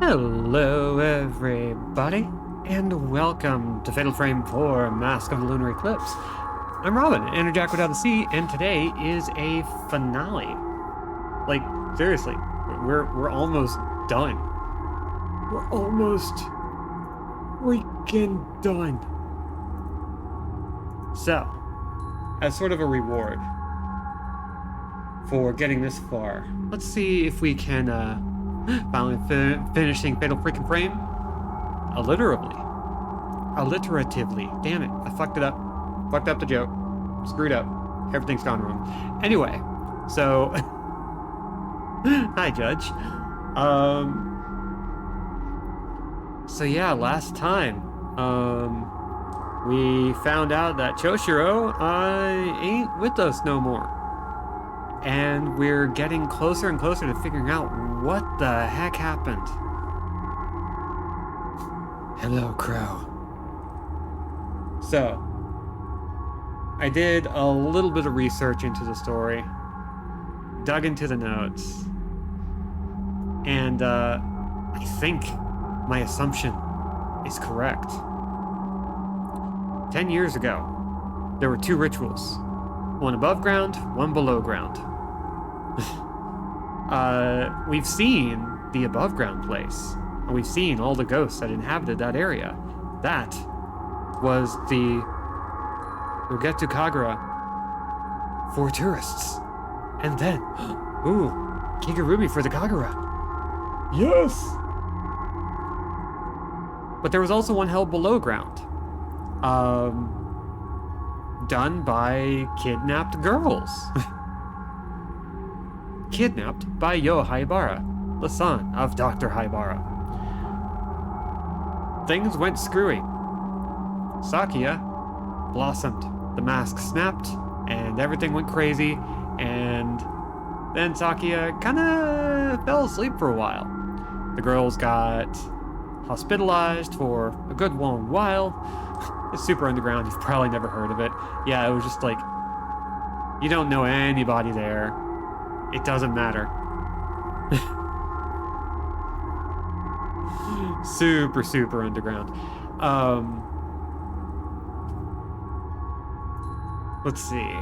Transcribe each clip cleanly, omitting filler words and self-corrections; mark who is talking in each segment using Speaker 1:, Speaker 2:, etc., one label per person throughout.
Speaker 1: Hello, everybody, and welcome to Fatal Frame 4 Mask of the Lunar Eclipse. I'm Robin, Enerjack without a C, and today is a finale. Like, seriously, we're almost done. We're almost freaking done. So, as sort of a reward for getting this far, let's see if we can, finally finishing Fatal freaking Frame alliteratively. Damn it, I fucked it up. Fucked up the joke. Screwed up. Everything's gone wrong. Anyway, so hi, Judge. So yeah, last time, we found out that Choshiro ain't with us no more. And we're getting closer and closer to figuring out what the heck happened. Hello, Crow. So, I did a little bit of research into the story, dug into the notes, and I think my assumption is correct. 10 years ago, there were two rituals. One above ground, one below ground. We've seen the above ground place, and we've seen all the ghosts that inhabited that area. That was the Rugetu Kagura for tourists. And then, ooh, Kigurumi for the Kagura. Yes! But there was also one held below ground. Done by kidnapped girls. Kidnapped by Yo Haibara, the son of Dr. Haibara. Things went screwy. Sakia blossomed. The mask snapped, and everything went crazy, and then Sakia kinda fell asleep for a while. The girls got hospitalized for a good long while. It's super underground, you've probably never heard of it. Yeah, it was just like, you don't know anybody there. It doesn't matter. Super, super underground. Let's see.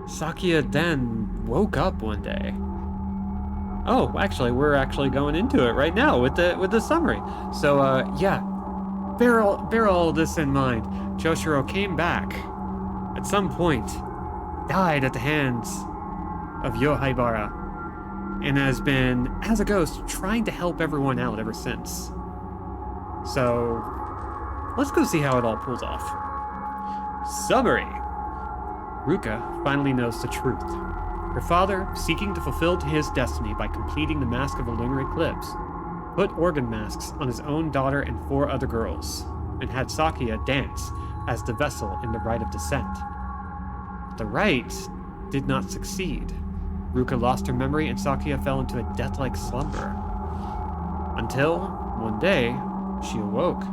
Speaker 1: Sakia then woke up one day. Oh, actually, we're actually going into it right now with the summary. So, yeah, bear all this in mind. Choshiro came back at some point, died at the hands of Yo Haibara, and has been, as a ghost, trying to help everyone out ever since. So, let's go see how it all pulls off. Summary. Ruka finally knows the truth. Her father, seeking to fulfill his destiny by completing the Mask of the Lunar Eclipse, put organ masks on his own daughter and 4 other girls, and had Sakia dance as the vessel in the rite of descent. The rite did not succeed. Ruka lost her memory and Sakia fell into a death-like slumber. Until, one day, she awoke.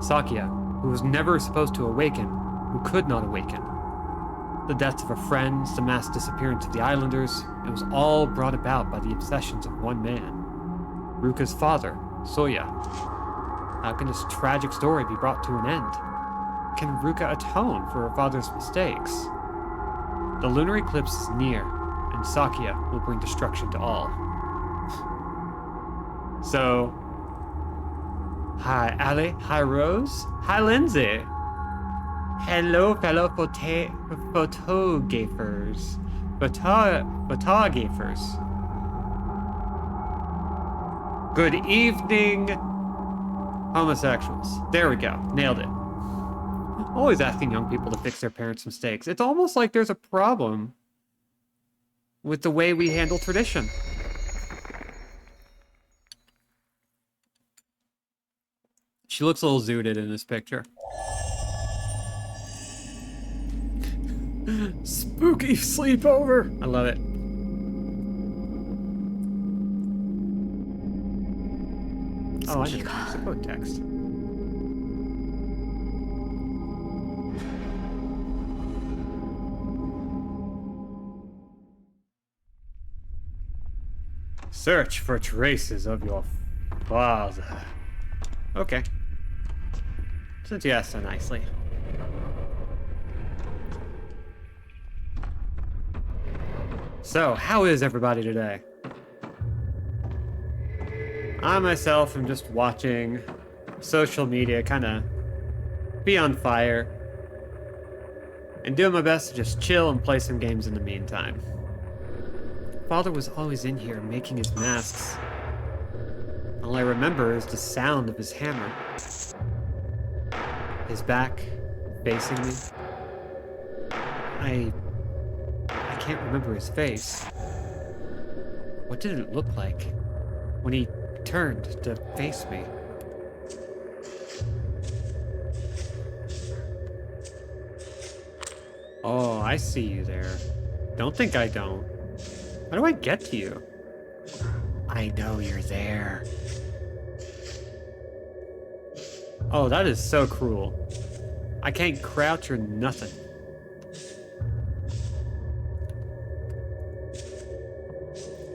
Speaker 1: Sakia, who was never supposed to awaken, who could not awaken. The deaths of her friends, the mass disappearance of the islanders, it was all brought about by the obsessions of one man. Ruka's father, Soya. How can this tragic story be brought to an end? Can Ruka atone for her father's mistakes? The lunar eclipse is near, and Sakia will bring destruction to all. So, hi Ali, hi Rose, hi Lindsay. Hello, fellow photographers. Photographers. Good evening, homosexuals. There we go. Nailed it. Always asking young people to fix their parents' mistakes. It's almost like there's a problem with the way we handle tradition. She looks a little zooted in this picture. Spooky sleepover. I love it. Oh, I didn't use the code text. Search for traces of your father. Okay. Since you asked so nicely. So, how is everybody today? I myself am just watching social media kind of be on fire and doing my best to just chill and play some games in the meantime. Father was always in here making his masks. All I remember is the sound of his hammer. His back facing me. I can't remember his face. What did it look like when he turned to face me? Oh, I see you there. Don't think I don't. How do I get to you? I know you're there. Oh, that is so cruel. I can't crouch or nothing.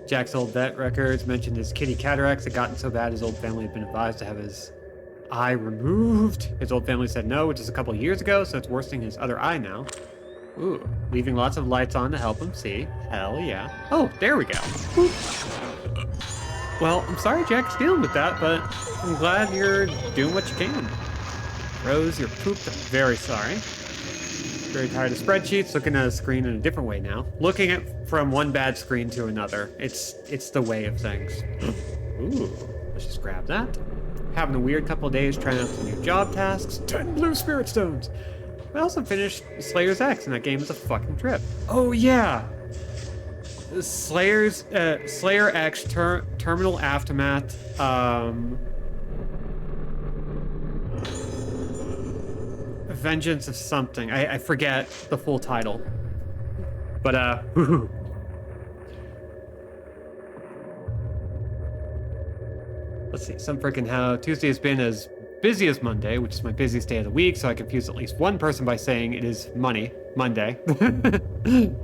Speaker 1: Jack's old vet records mentioned his kitty cataracts had gotten so bad his old family had been advised to have his eye removed. His old family said no, which is a couple of years ago, so it's worsening his other eye now. Ooh, leaving lots of lights on to help him see. Hell yeah. Oh, there we go. Ooh. Well, I'm sorry Jack's dealing with that, but I'm glad you're doing what you can. Rose, you're pooped. I'm very sorry. Very tired of spreadsheets, looking at a screen in a different way now. Looking at from one bad screen to another. It's the way of things. Ooh, let's just grab that. Having a weird couple of days trying out some new job tasks. 10 blue spirit stones. I also finished Slayer's X, and that game is a fucking trip. Oh yeah! Slayer X Terminal Aftermath, Vengeance of something. I forget the full title. But, let's see, some freaking how Tuesday has been as busy as Monday, which is my busiest day of the week, so I confuse at least one person by saying it is Monday.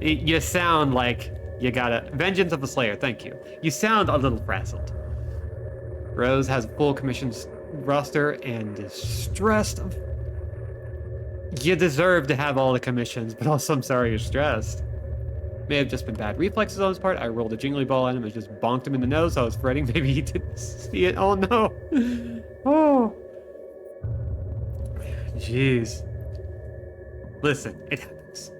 Speaker 1: You sound like you got it. Vengeance of the Slayer, thank you. You sound a little frazzled. Rose has a full commissions roster and is stressed. You deserve to have all the commissions, but also I'm sorry you're stressed. May have just been bad reflexes on his part. I rolled a jingly ball at him and just bonked him in the nose. I was fretting. Maybe he didn't see it. Oh no. Oh. Jeez. Listen, it happens.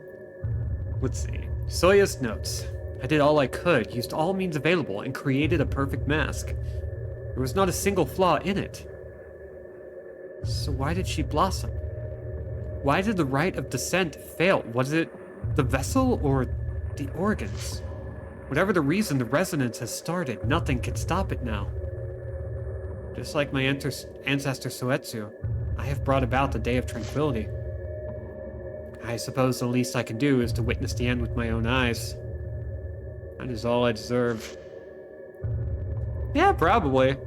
Speaker 1: Let's see. Soya's notes. I did all I could, used all means available, and created a perfect mask. There was not a single flaw in it. So why did she blossom? Why did the rite of descent fail? Was it the vessel or the organs? Whatever the reason, the resonance has started. Nothing can stop it now. Just like my ancestor Soetsu, I have brought about the day of tranquility. I suppose the least I can do is to witness the end with my own eyes. That is all I deserve. Yeah, probably.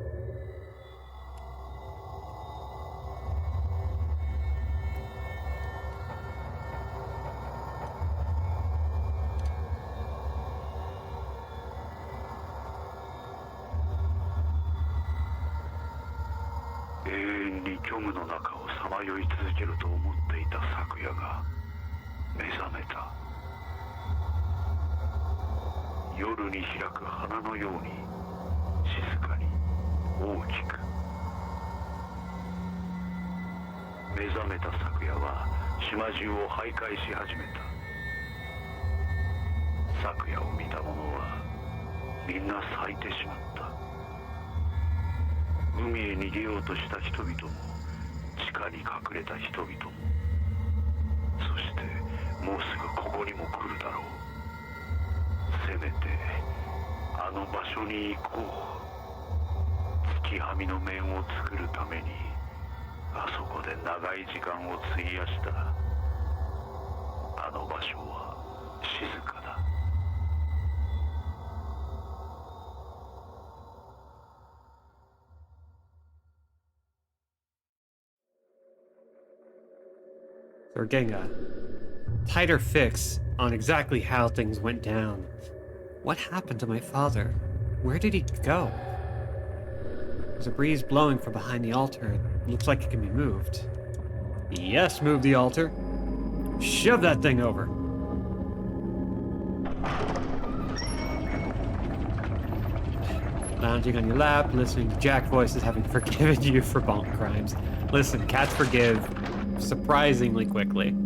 Speaker 1: So we're getting a tighter fix on exactly how things went down. What happened to my father? Where did he go? There's a breeze blowing from behind the altar. It looks like it can be moved. Yes, move the altar. Shove that thing over. Lounging on your lap, listening to Jack voices, having forgiven you for bonk crimes. Listen, cats forgive surprisingly quickly.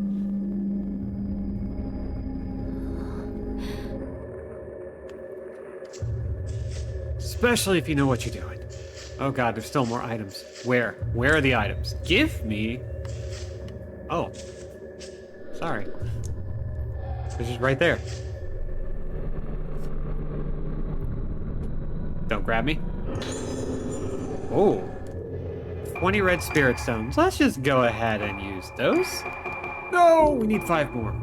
Speaker 1: Especially if you know what you're doing. Oh god, there's still more items. Where? Where are the items? Give me... Oh. Sorry. This is right there. Don't grab me. Oh. 20 red spirit stones. Let's just go ahead and use those. No, we need 5 more.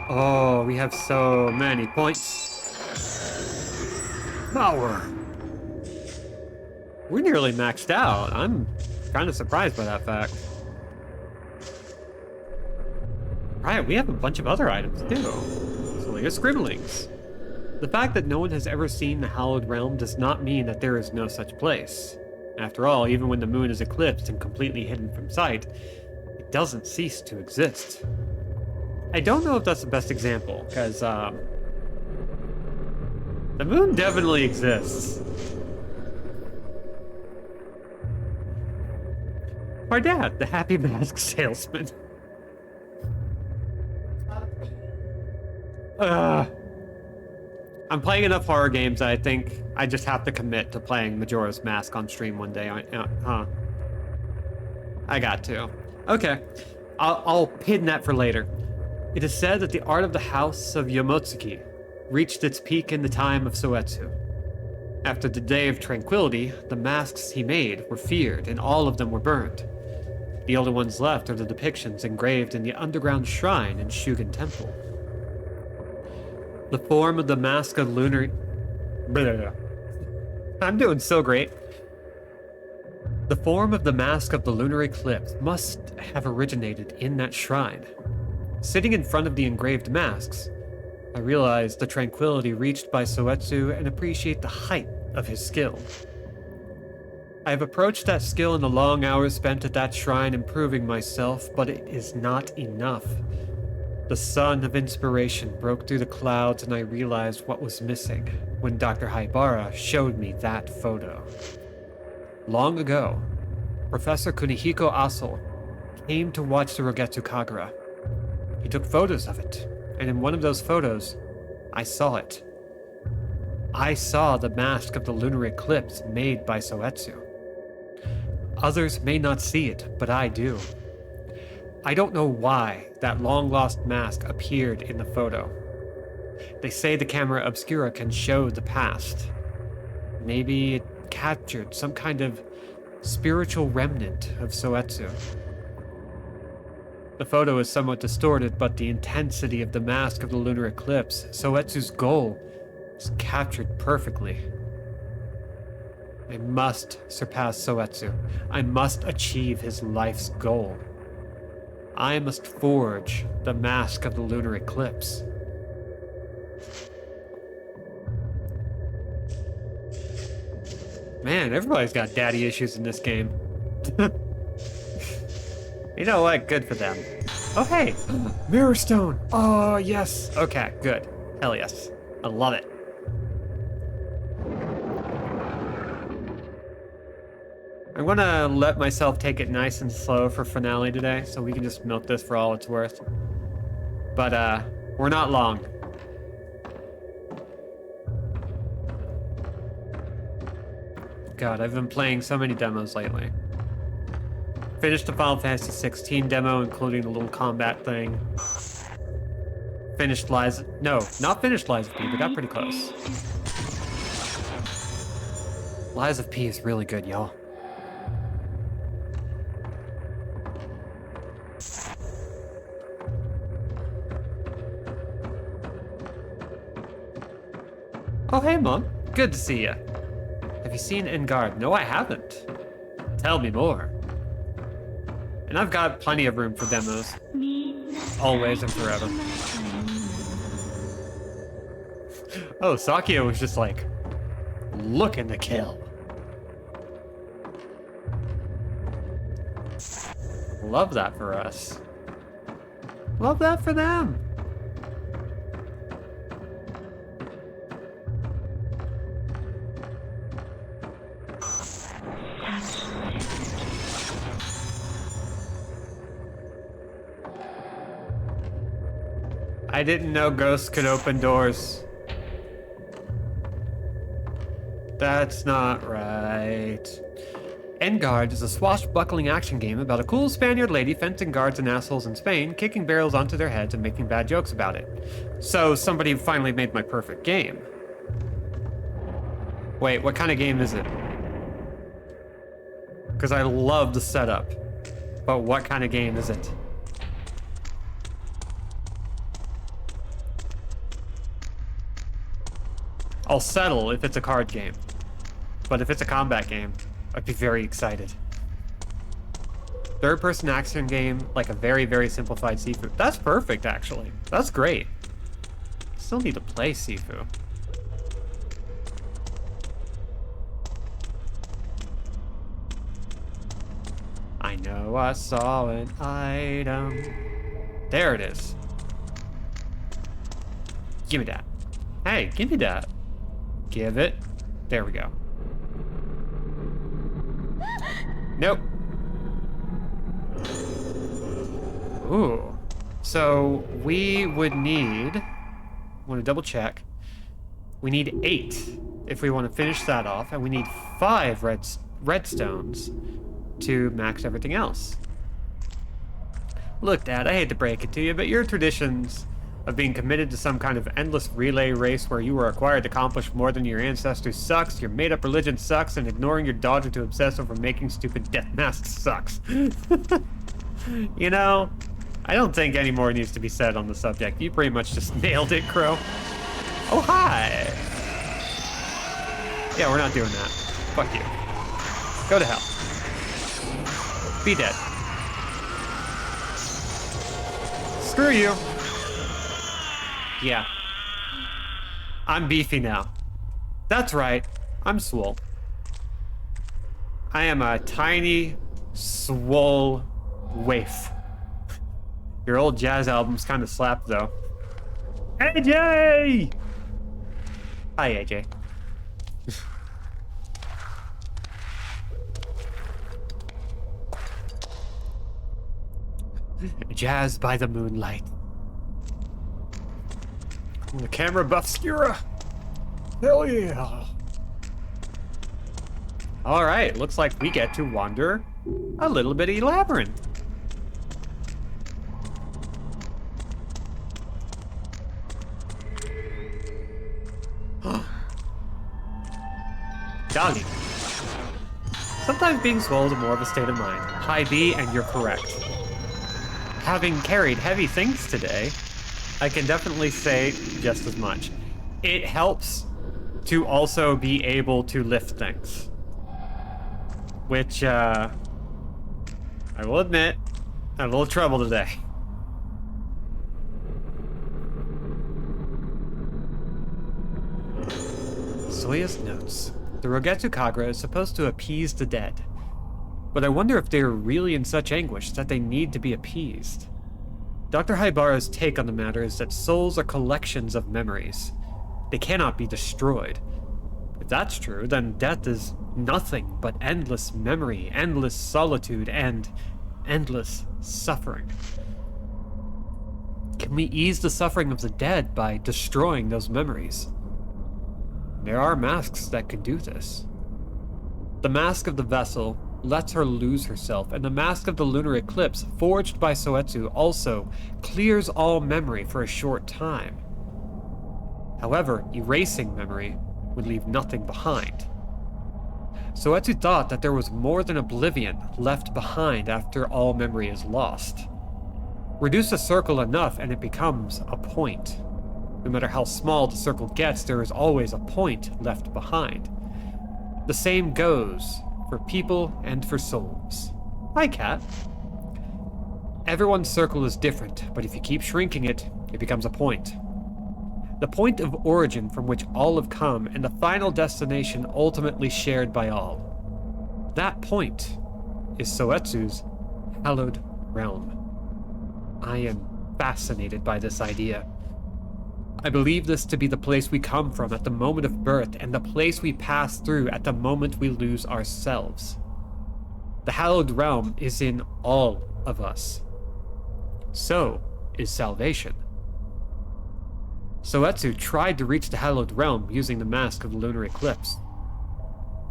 Speaker 1: Oh, we have so many points. Power. We're nearly maxed out. I'm kind of surprised by that fact. Right, we have a bunch of other items too. So here's scribblings. The fact that no one has ever seen the Hallowed Realm does not mean that there is no such place. After all, even when the moon is eclipsed and completely hidden from sight, it doesn't cease to exist. I don't know if that's the best example, because, the moon definitely exists. Our dad, the happy mask salesman. I'm playing enough horror games that I think I just have to commit to playing Majora's Mask on stream one day. I got to. Okay, I'll pin that for later. It is said that the art of the House of Yomotsuki reached its peak in the time of Soetsu. After the Day of Tranquility, the masks he made were feared and all of them were burned. The only ones left are the depictions engraved in the underground shrine in Shugen Temple. The form of the mask of Lunar... I'm doing so great. The form of the mask of the lunar eclipse must have originated in that shrine. Sitting in front of the engraved masks, I realize the tranquility reached by Soetsu and appreciate the height of his skill. I have approached that skill in the long hours spent at that shrine improving myself, but it is not enough. The sun of inspiration broke through the clouds and I realized what was missing when Dr. Haibara showed me that photo. Long ago, Professor Kunihiko Aso came to watch the Rogetsu Kagura. He took photos of it, and in one of those photos, I saw it. I saw the mask of the lunar eclipse made by Soetsu. Others may not see it, but I do. I don't know why that long-lost mask appeared in the photo. They say the camera obscura can show the past. Maybe it captured some kind of spiritual remnant of Soetsu. The photo is somewhat distorted, but the intensity of the mask of the lunar eclipse, Soetsu's goal, is captured perfectly. I must surpass Soetsu. I must achieve his life's goal. I must forge the mask of the lunar eclipse. Man, everybody's got daddy issues in this game. You know what? Good for them. Oh, hey! Mirror Stone! Oh, yes! Okay, good. Hell yes. I love it. I'm gonna let myself take it nice and slow for finale today, so we can just milk this for all it's worth. But, we're not long. God, I've been playing so many demos lately. Finished the Final Fantasy 16 demo, including the little combat thing. Finished Lies... No, not finished Lies of P, but got pretty close. Lies of P is really good, y'all. Oh, hey, Mom. Good to see ya. Have you seen Engard? No, I haven't. Tell me more. And I've got plenty of room for demos. Always and forever. Oh, Sakia was just like, looking to kill. Love that for us. Love that for them. I didn't know ghosts could open doors. That's not right. Enguard is a swashbuckling action game about a cool Spaniard lady fencing guards and assholes in Spain, kicking barrels onto their heads and making bad jokes about it. So somebody finally made my perfect game. Wait, what kind of game is it? Because I love the setup. But what kind of game is it? I'll settle if it's a card game. But if it's a combat game, I'd be very excited. Third-person action game, like a very, very simplified Sifu. That's perfect, actually. That's great. Still need to play Sifu. I know I saw an item. There it is. Give me that. Hey, give me that. Give it. There we go. Nope. Ooh. So we would need... I want to double check. We need 8 if we want to finish that off, and we need 5 redstones to max everything else. Look, Dad, I hate to break it to you, but your traditions of being committed to some kind of endless relay race where you were required to accomplish more than your ancestors sucks, your made-up religion sucks, and ignoring your daughter to obsess over making stupid death masks sucks. You know, I don't think any more needs to be said on the subject. You pretty much just nailed it, Crow. Oh, hi! Yeah, we're not doing that. Fuck you. Go to hell. Be dead. Screw you. Yeah. I'm beefy now. That's right. I'm swole. I am a tiny, swole waif. Your old jazz album's kind of slapped, though. AJ! Hi, AJ. Jazz by the moonlight. The camera buff Skura. Hell yeah. Alright, looks like we get to wander a little bitty labyrinth. Doggy. Sometimes being swole is more of a state of mind. Hi B, and you're correct. Having carried heavy things today, I can definitely say just as much. It helps to also be able to lift things. Which, I will admit, I had a little trouble today. Soya's notes. The Rogetsu Kagura is supposed to appease the dead. But I wonder if they are really in such anguish that they need to be appeased. Dr. Haibara's take on the matter is that souls are collections of memories. They cannot be destroyed. If that's true, then death is nothing but endless memory, endless solitude, and endless suffering. Can we ease the suffering of the dead by destroying those memories? There are masks that can do this. The mask of the vessel lets her lose herself, and the mask of the lunar eclipse, forged by Soetsu, also clears all memory for a short time. However, erasing memory would leave nothing behind. Soetsu thought that there was more than oblivion left behind after all memory is lost. Reduce a circle enough and it becomes a point. No matter how small the circle gets, there is always a point left behind. The same goes for people and for souls. Hi, Cat. Everyone's circle is different, but if you keep shrinking it, it becomes a point. The point of origin from which all have come, and the final destination ultimately shared by all. That point is Soetsu's hallowed realm. I am fascinated by this idea. I believe this to be the place we come from at the moment of birth, and the place we pass through at the moment we lose ourselves. The hallowed realm is in all of us. So is salvation. Soetsu tried to reach the hallowed realm using the mask of the lunar eclipse.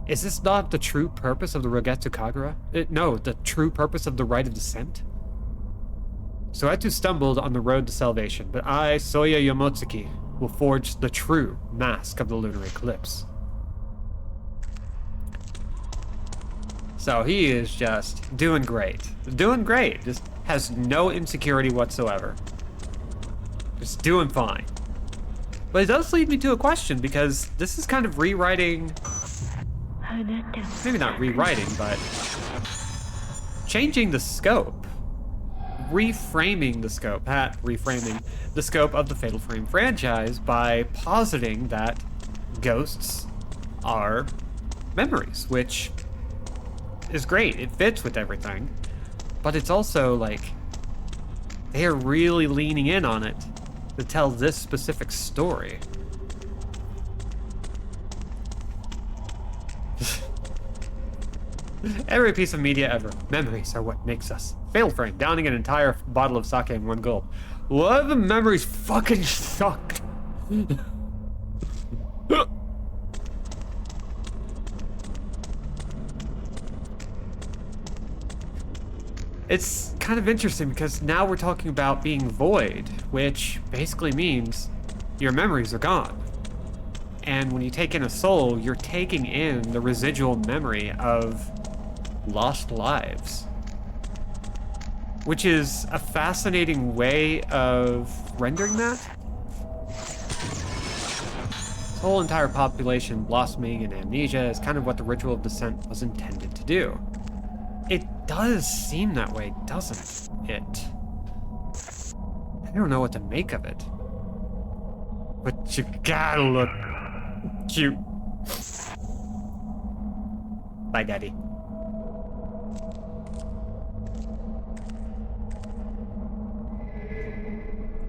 Speaker 1: Is this not the true purpose of the Rogetsu Kagura? No, the true purpose of the rite of descent? Soetsu stumbled on the road to salvation, but I, Soya Yomotsuki, will forge the true mask of the lunar eclipse. So he is just doing great. Doing great. Just has no insecurity whatsoever. Just doing fine. But it does lead me to a question, because this is kind of rewriting... Maybe not rewriting, but... changing the scope. Reframing the scope of the Fatal Frame franchise by positing that ghosts are memories, which is great. It fits with everything, but it's also like they are really leaning in on it to tell this specific story. Every piece of media ever. Memories are what makes us. Fatal Frame, downing an entire bottle of sake in one gulp. What if the memories fucking sucked? It's kind of interesting because now we're talking about being void, which basically means your memories are gone. And when you take in a soul, you're taking in the residual memory of lost lives. Which is a fascinating way of rendering that. This whole entire population blossoming in amnesia is kind of what the ritual of descent was intended to do. It does seem that way, doesn't it? I don't know what to make of it. But you gotta look cute. Bye, Daddy.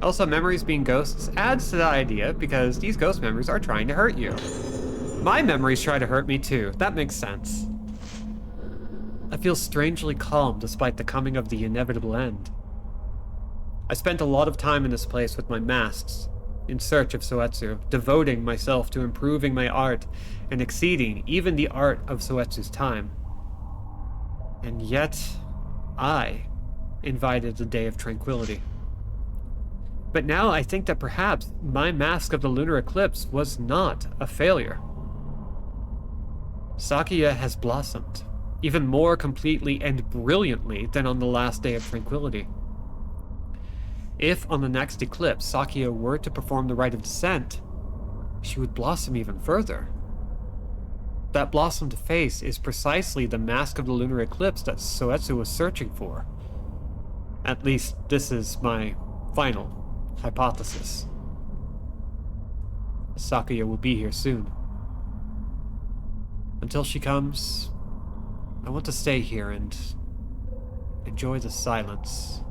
Speaker 1: Also, memories being ghosts adds to the idea because these ghost memories are trying to hurt you. My memories try to hurt me too. That makes sense. I feel strangely calm despite the coming of the inevitable end. I spent a lot of time in this place with my masks, in search of Soetsu, devoting myself to improving my art and exceeding even the art of Soetsu's time. And yet, I invited the day of tranquility. But now I think that perhaps my mask of the lunar eclipse was not a failure. Sakuya has blossomed, even more completely and brilliantly than on the last day of tranquility. If on the next eclipse Sakuya were to perform the rite of descent, she would blossom even further. That blossomed face is precisely the mask of the lunar eclipse that Soetsu was searching for. At least this is my final hypothesis. Sakuya will be here soon. Until she comes, I want to stay here and enjoy the silence.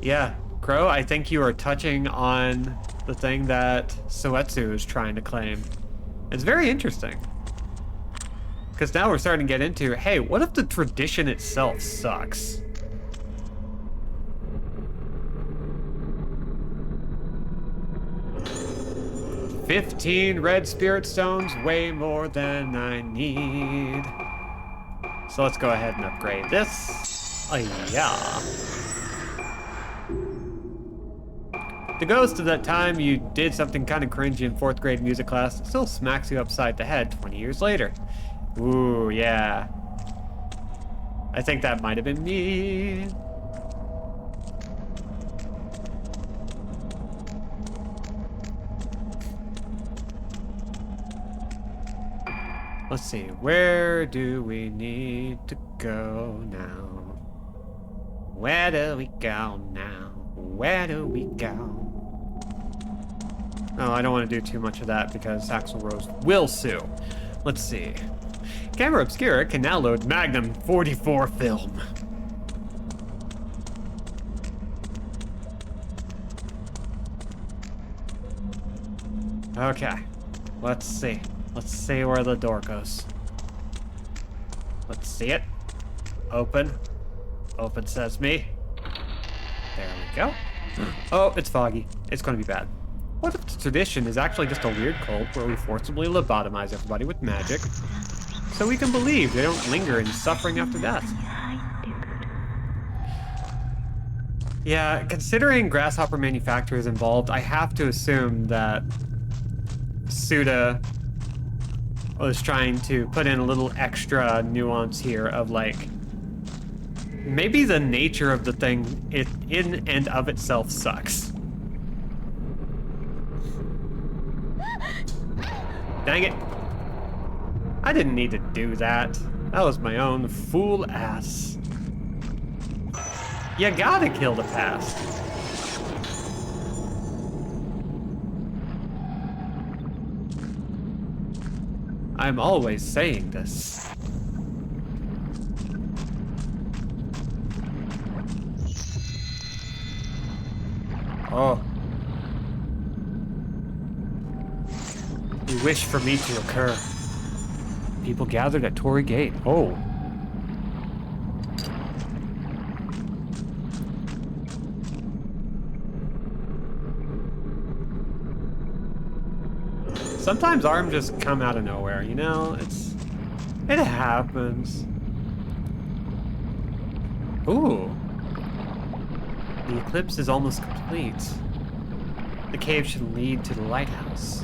Speaker 1: Yeah, Crow, I think you are touching on the thing that Soetsu is trying to claim. It's very interesting. Because now we're starting to get into, hey, what if the tradition itself sucks? "15 red spirit stones, way more than I need." So let's go ahead and upgrade this. Oh yeah. The ghost of that time you did something kind of cringy in 4th grade music class still smacks you upside the head 20 years later. Ooh, yeah. I think that might have been me. Let's see, where do we need to go now? Where do we go now? Where do we go? Oh, I don't want to do too much of that because Axl Rose will sue. Let's see. Camera Obscura can now load Magnum 44 film. Okay. Let's see. Let's see where the door goes. Let's see it. Open. Open sesame. There we go. Oh, it's foggy. It's going to be bad. What if the tradition is actually just a weird cult where we forcibly lobotomize everybody with magic so we can believe they don't linger in suffering after death? Yeah, considering grasshopper manufacturer is involved, I have to assume that Suda was trying to put in a little extra nuance here of like, maybe the nature of the thing in and of itself sucks. Dang it. I didn't need to do that. That was my own fool ass. You gotta kill the past. I'm always saying this. Oh. You wish for me to occur. People gathered at Torii Gate. Oh. Sometimes ARM just come out of nowhere, you know? It happens. Ooh. The eclipse is almost complete. The cave should lead to the lighthouse.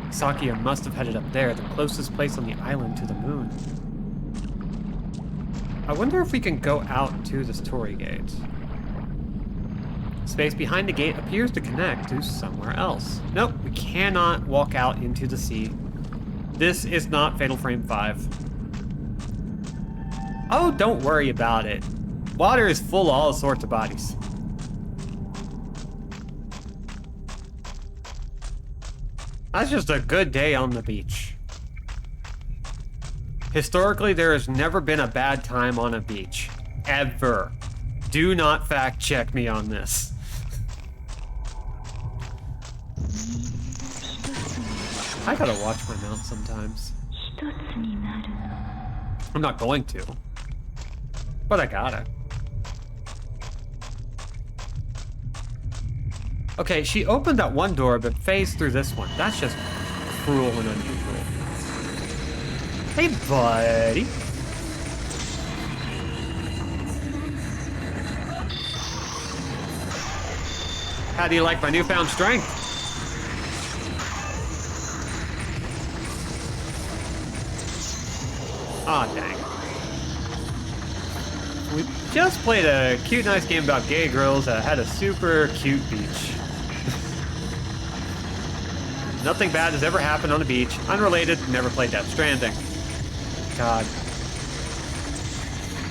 Speaker 1: Sakia must have headed up there, the closest place on the island to the moon. I wonder if we can go out to this Torii Gate. Space behind the gate appears to connect to somewhere else. Nope, we cannot walk out into the sea. This is not Fatal Frame 5. Oh, don't worry about it. Water is full of all sorts of bodies. That's just a good day on the beach. Historically, there has never been a bad time on a beach. Ever. Do not fact check me on this. I gotta watch my mouth sometimes. I'm not going to, but I gotta. Okay, she opened that one door, but phased through this one. That's just cruel and unusual. Hey, buddy. How do you like my newfound strength? Aw, dang. We just played a cute, nice game about gay girls that had a super cute beach. Nothing bad has ever happened on the beach. Unrelated, never played Death Stranding. God.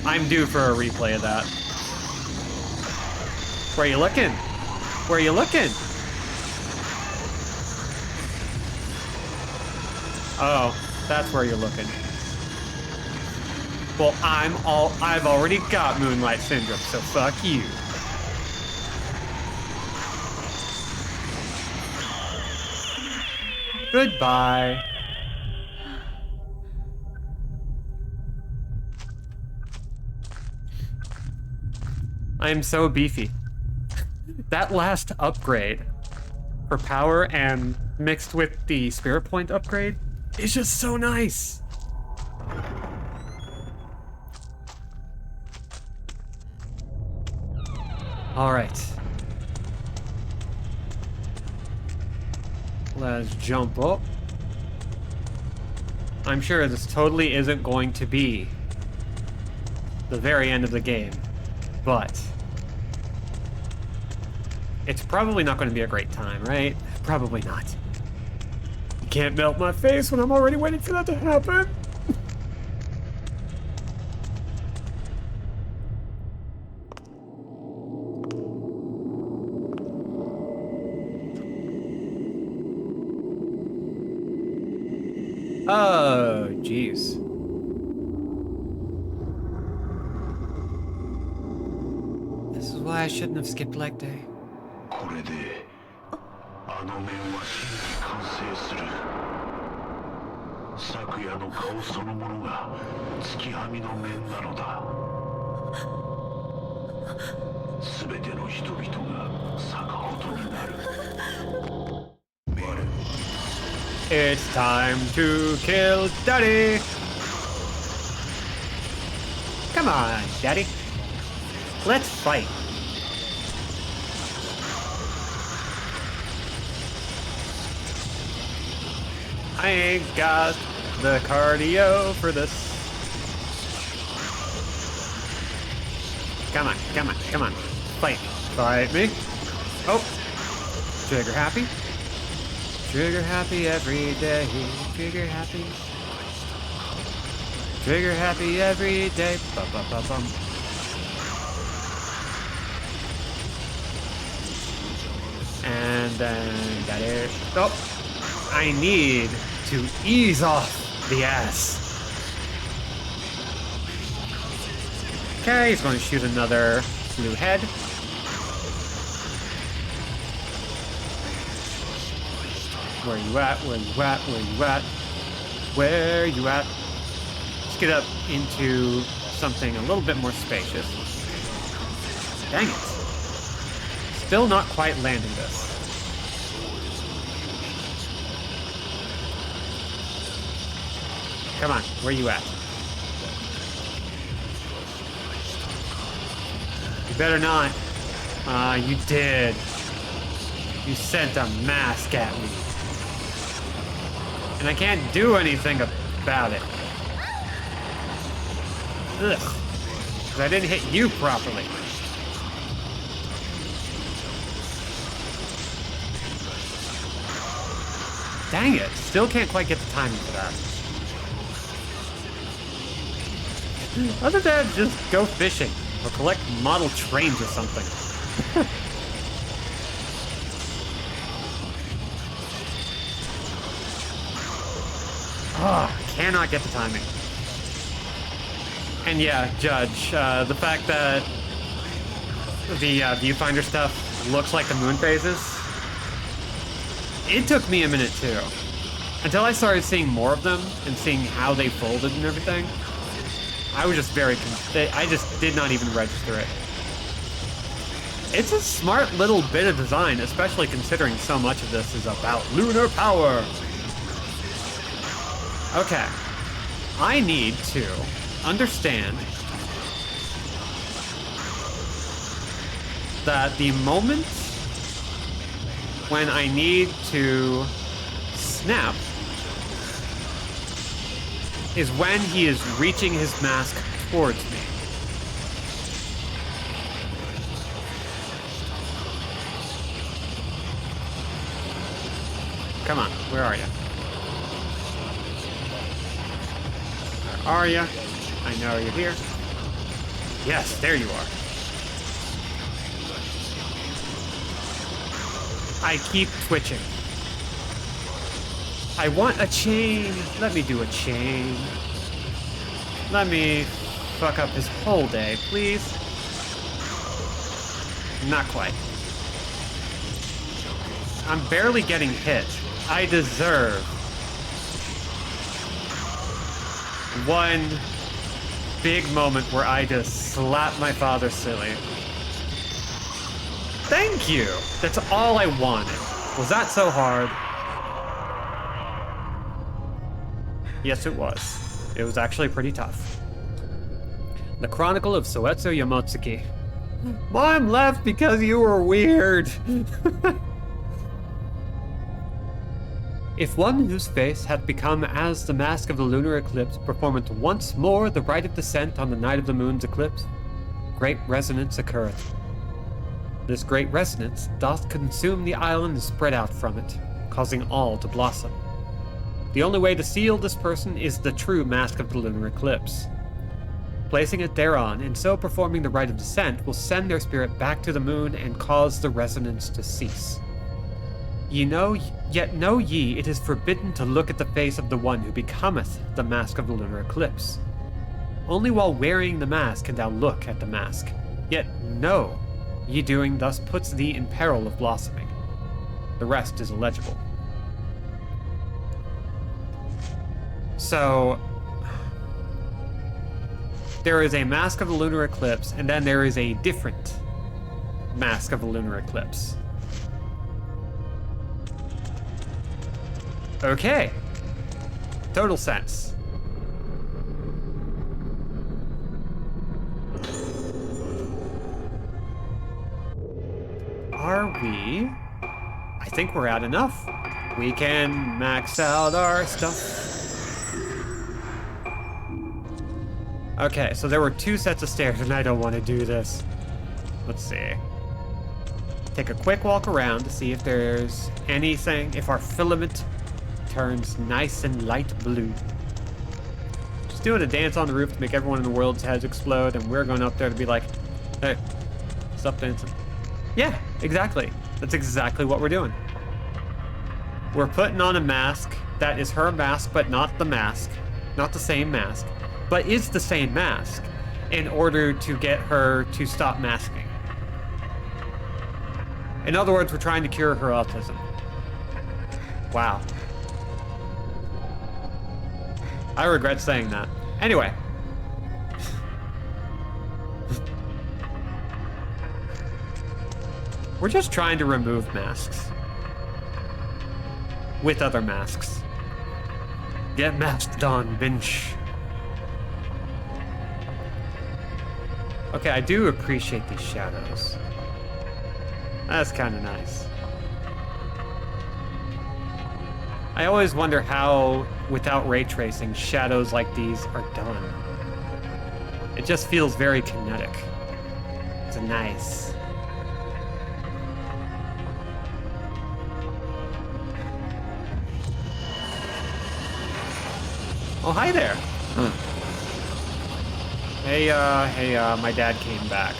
Speaker 1: I'm due for a replay of that. Where you looking? Where you looking? Oh, that's where you're looking. Well, I've already got Moonlight Syndrome, so fuck you. Goodbye. I am so beefy. That last upgrade for power and mixed with the spirit point upgrade is just so nice. All right. Let's jump up. I'm sure this totally isn't going to be the very end of the game, but it's probably not going to be a great time, right? Probably not. You can't melt my face when I'm already waiting for that to happen. Oh, jeez. This is why I shouldn't have skipped leg day.
Speaker 2: これであの面は真に完成する。昨夜の顔そのものが月はみの面なのだ。すべての人々が逆ことになる。
Speaker 1: It's time to kill Daddy! Come on, Daddy. Let's fight. I ain't got the cardio for this. Come on, come on, come on. Fight. Fight me. Oh. Trigger happy. Trigger happy every day. Trigger happy. Trigger happy every day. Bum. And then got it. Oh. I need to ease off the ass. Okay, he's going to shoot another blue head. Where you at? Where you at? Where you at? Where you at? Let's get up into something a little bit more spacious. Dang it. Still not quite landing this. Come on, where you at? You better not. You did. You sent a mask at me. And I can't do anything about it. Ugh. 'Cause I didn't hit you properly. Dang it. Still can't quite get the timing for that. Other than just go fishing or collect model trains or something. Oh, cannot get the timing. And yeah, Judge, the fact that the viewfinder stuff looks like the moon phases, it took me a minute too. Until I started seeing more of them and seeing how they folded and everything, I was just I just did not even register it. It's a smart little bit of design, especially considering so much of this is about lunar power. Okay. I need to understand that the moment when I need to snap is when he is reaching his mask towards me. Come on, where are you? Where are you? I know you're here. Yes, there you are. I keep twitching. I want a chain. Let me do a chain. Let me fuck up his whole day, please. Not quite. I'm barely getting hit. I deserve one big moment where I just slap my father silly. Thank you! That's all I wanted. Was that so hard? Yes, it was. It was actually pretty tough. The Chronicle of Soetsu Yamotsuki. Mom left because you were weird. If one whose face hath become as the mask of the lunar eclipse performeth once more the rite of descent on the night of the moon's eclipse, great resonance occurreth. This great resonance doth consume the island and spread out from it, causing all to blossom. The only way to seal this person is the true mask of the lunar eclipse. Placing it thereon, and so performing the rite of descent, will send their spirit back to the moon and cause the resonance to cease. Ye know, yet know ye, it is forbidden to look at the face of the one who becometh the mask of the lunar eclipse. Only while wearing the mask can thou look at the mask. Yet know, ye doing thus puts thee in peril of blossoming. The rest is illegible. So, there is a mask of the lunar eclipse, and then there is a different mask of the lunar eclipse. Okay. Total sense. Are we? I think we're at enough. We can max out our stuff. Okay, so there were 2 sets of stairs, and I don't want to do this. Let's see. Take a quick walk around to see if there's anything, if our filament turns nice and light blue. Just doing a dance on the roof to make everyone in the world's heads explode, and we're going up there to be like, hey, stop dancing. Yeah, exactly. That's exactly what we're doing. We're putting on a mask that is her mask, but not the mask. Not the same mask, but is the same mask in order to get her to stop masking. In other words, we're trying to cure her autism. Wow. I regret saying that. Anyway. We're just trying to remove masks. With other masks. Get masked on, bench. Okay, I do appreciate these shadows. That's kind of nice. I always wonder how, without ray tracing, shadows like these are done. It just feels very kinetic. It's nice. Oh, hi there. Hey, my dad came back.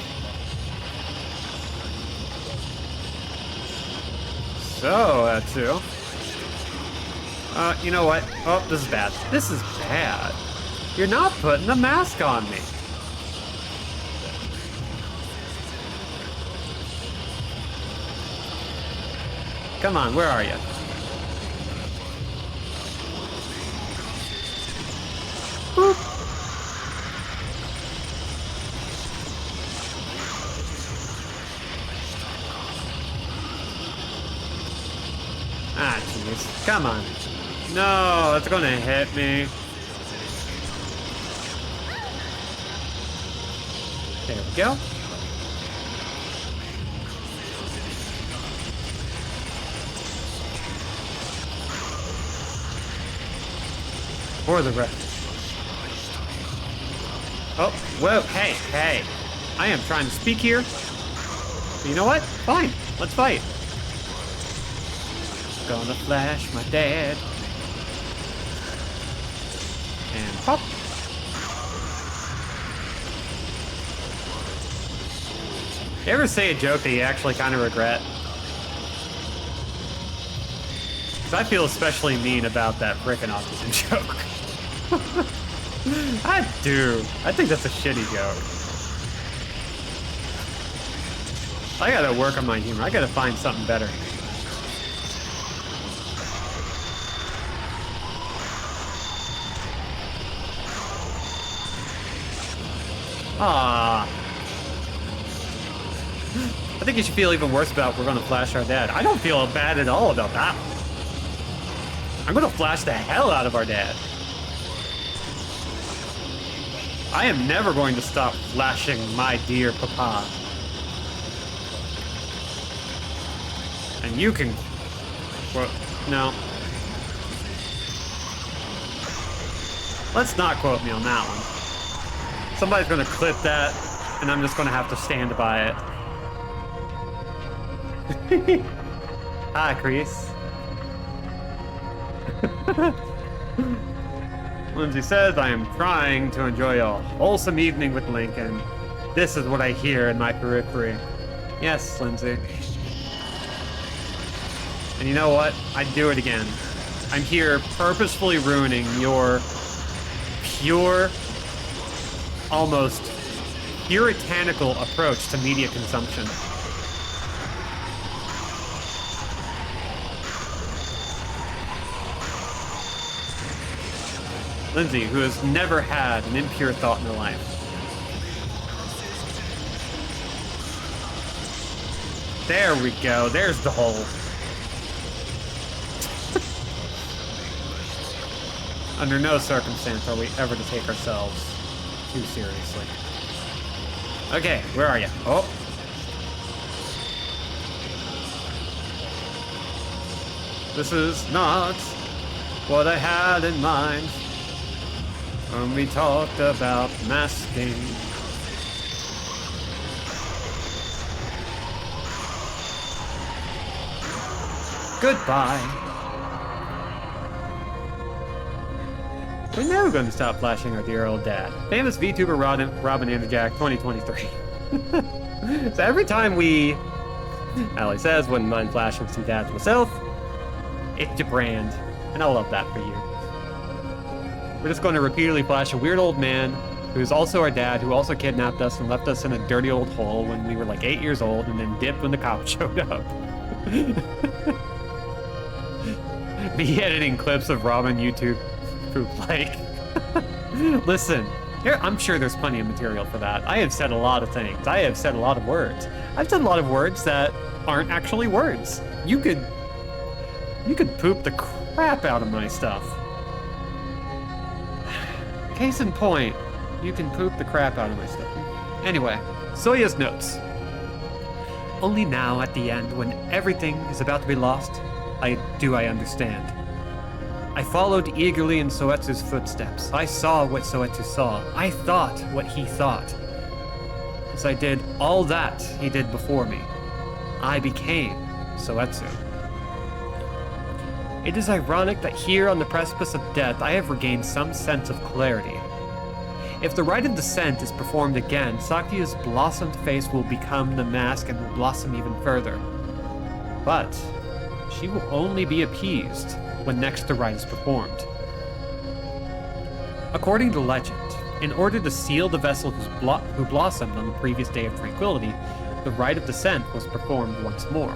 Speaker 1: So, too. You know what? Oh, this is bad. This is bad. You're not putting a mask on me. Come on, where are you? Boop. Ah, jeez. Come on. No, it's gonna hit me. There we go. For the rest. Oh, whoa, hey, hey. I am trying to speak here. But you know what? Fine, let's fight. Gonna flash my dad. And pop. You ever say a joke that you actually kind of regret? Because I feel especially mean about that frickin' autism joke. I do. I think that's a shitty joke. I gotta work on my humor. I gotta find something better. Ah. I think you should feel even worse about we're gonna flash our dad. I don't feel bad at all about that. I'm gonna flash the hell out of our dad. I am never going to stop flashing my dear papa. And you can... Well, no. Let's not quote me on that one. Somebody's gonna clip that, and I'm just gonna have to stand by it. Hi, Chris. Lindsay says, I am trying to enjoy a wholesome evening with Lincoln. This is what I hear in my periphery. Yes, Lindsay. And you know what? I'd do it again. I'm here purposefully ruining your pure, almost puritanical approach to media consumption. Lindsay, who has never had an impure thought in her life. There we go. There's the hole. Under no circumstance are we ever to take ourselves too seriously. Okay, where are you? Oh. This is not what I had in mind when we talked about masking. Goodbye. We're never going to stop flashing our dear old dad. Famous VTuber Robin Anderjack 2023. So every time we, Allie says, wouldn't mind flashing some dads myself, it's your brand. And I love that for you. We're just going to repeatedly flash a weird old man who's also our dad, who also kidnapped us and left us in a dirty old hole when we were like 8 years old, and then dipped when the cops showed up. Me editing clips of Robin YouTube poop like. Listen, here, I'm sure there's plenty of material for that. I have said a lot of things. I have said a lot of words. I've said a lot of words that aren't actually words. You could poop the crap out of my stuff. Case in point, you can poop the crap out of my stuff. Anyway, Soya's notes. Only now at the end, when everything is about to be lost, I understand. I followed eagerly in Soetsu's footsteps. I saw what Soetsu saw. I thought what he thought. As I did all that he did before me, I became Soetsu. It is ironic that here on the precipice of death, I have regained some sense of clarity. If the rite of descent is performed again, Sakuya's blossomed face will become the mask and will blossom even further. But she will only be appeased when next the rite is performed. According to legend, in order to seal the vessel who blossomed on the previous day of tranquility, the rite of descent was performed once more.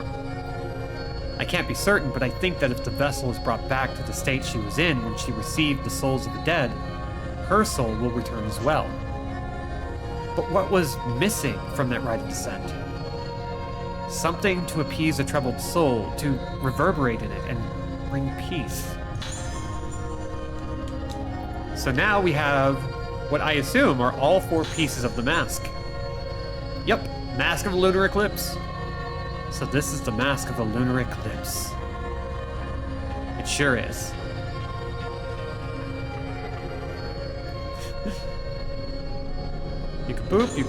Speaker 1: I can't be certain, but I think that if the vessel is brought back to the state she was in when she received the souls of the dead, her soul will return as well. But what was missing from that rite of descent? Something to appease a troubled soul, to reverberate in it and bring peace. So now we have what I assume are all 4 pieces of the mask. Yep, Mask of the Lunar Eclipse. So this is the Mask of the Lunar Eclipse. It sure is. You can poop, you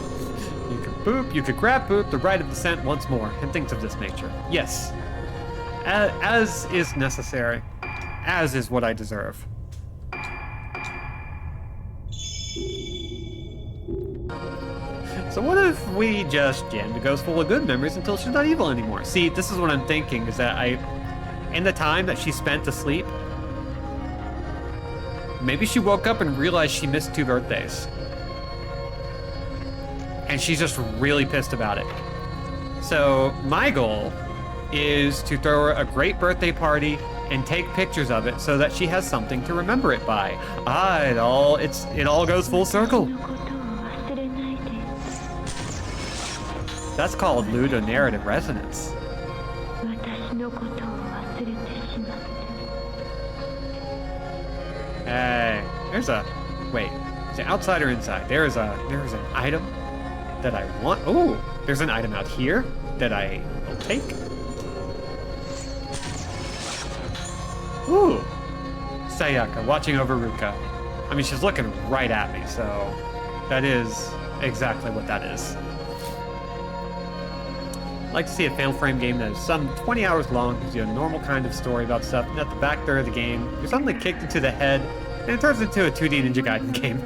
Speaker 1: can poop, you could grab poop, the rite of descent once more, and things of this nature. Yes. As is necessary. As is what I deserve. So what if we just jammed a ghost full of good memories until she's not evil anymore? See, this is what I'm thinking, is that in the time that she spent asleep, maybe she woke up and realized she missed 2 birthdays. And she's just really pissed about it. So my goal is to throw her a great birthday party and take pictures of it so that she has something to remember it by. It all goes full circle. That's called ludonarrative resonance. Hey, is it outside or inside? There's an item that I want. Oh, there's an item out here that I will take. Ooh, Sayaka watching over Ruka. I mean, she's looking right at me, so that is exactly what that is. I'd like to see a Fatal Frame game that is some 20 hours long, gives you a normal kind of story about stuff, and at the back there of the game, you're suddenly kicked into the head, and it turns into a 2D Ninja Gaiden game.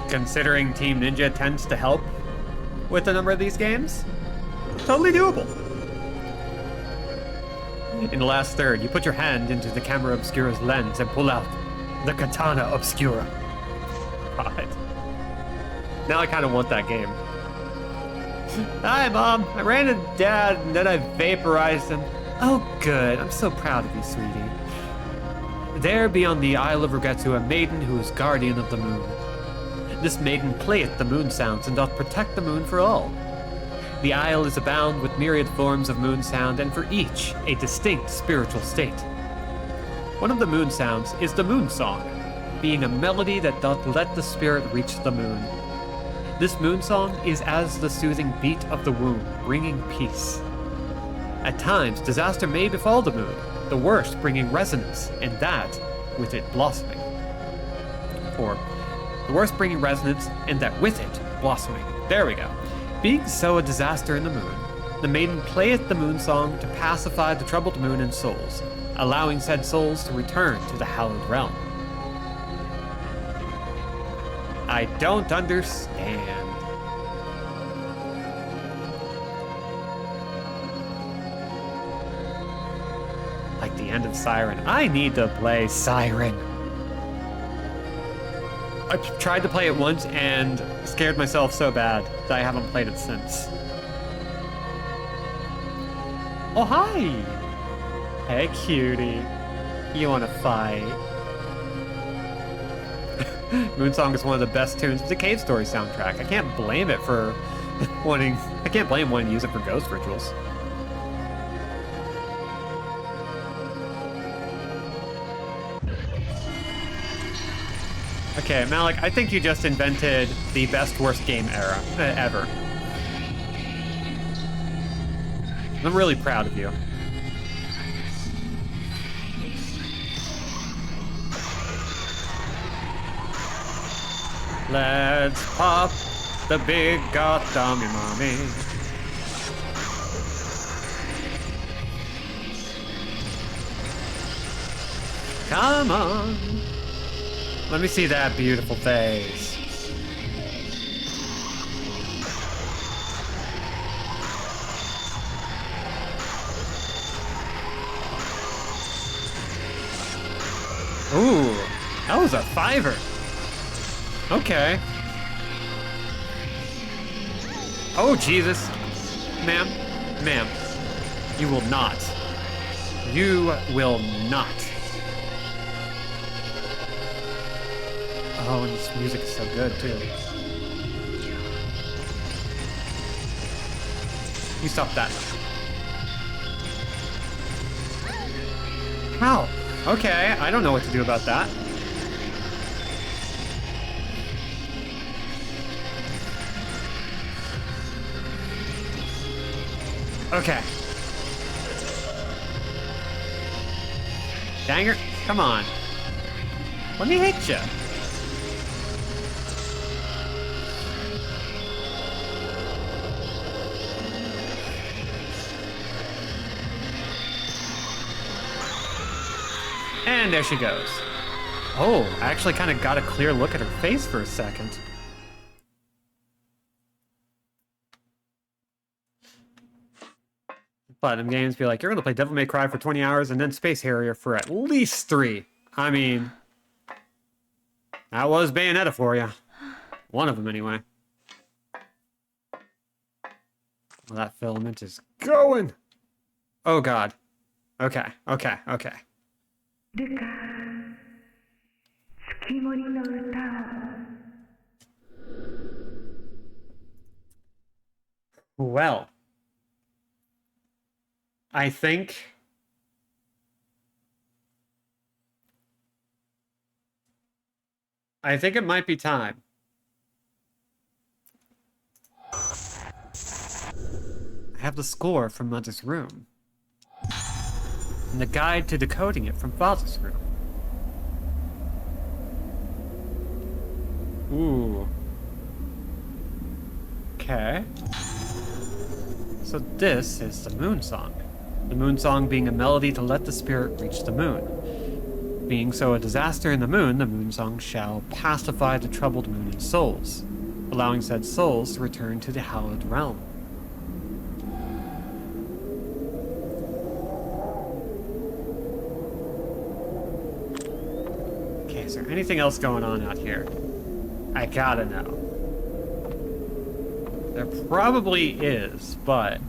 Speaker 1: Considering Team Ninja tends to help with a number of these games. Totally doable. In the last third, you put your hand into the camera obscura's lens and pull out the katana obscura. God. Now I kind of want that game. Hi, Mom. I ran into Dad and then I vaporized him. Oh, good. I'm so proud of you, sweetie. There beyond the Isle of Regetsu, a maiden who is guardian of the moon. This maiden playeth the moon sounds and doth protect the moon for all. The isle is abound with myriad forms of moon sound, and for each a distinct spiritual state. One of the moon sounds is the moon song, being a melody that doth let the spirit reach the moon. This moon song is as the soothing beat of the womb, bringing peace. At times, disaster may befall the moon, the worst bringing resonance, and that with it blossoming. Or, the worst bringing resonance, and that with it blossoming. There we go. Being so a disaster in the moon, the maiden playeth the moon song to pacify the troubled moon and souls, allowing said souls to return to the hallowed realm. I don't understand. Like the end of Siren. I need to play Siren. I tried to play it once and scared myself so bad that I haven't played it since. Oh, hi! Hey, cutie. You wanna fight? Moonsong is one of the best tunes of the Cave Story soundtrack. I can't blame it for wanting... I can't blame wanting to use it for ghost rituals. Okay, Malik, I think you just invented the best worst game era ever. I'm really proud of you. Let's pop the big goddamn mommy. Come on. Let me see that beautiful face. Ooh, that was a fiver. Okay. Oh, Jesus. Ma'am, ma'am, you will not. You will not. Oh, and this music is so good, too. You stop that. How? Okay, I don't know what to do about that. Okay. Danger, come on. Let me hit you. And there she goes. Oh, I actually kind of got a clear look at her face for a second. Platinum Games be like, you're gonna play Devil May Cry for 20 hours and then Space Harrier for at least 3. I mean, that was Bayonetta for you. One of them, anyway. Well, that filament is going. Oh, God. Okay, okay, okay. Well, I think it might be time. I have the score from Mother's room. And the guide to decoding it from Father's room. Ooh. Okay. So this is the moon song. The moon song being a melody to let the spirit reach the moon. Being so a disaster in the moon song shall pacify the troubled moon and souls, allowing said souls to return to the hallowed realm. Okay, is there anything else going on out here? I gotta know. There probably is, but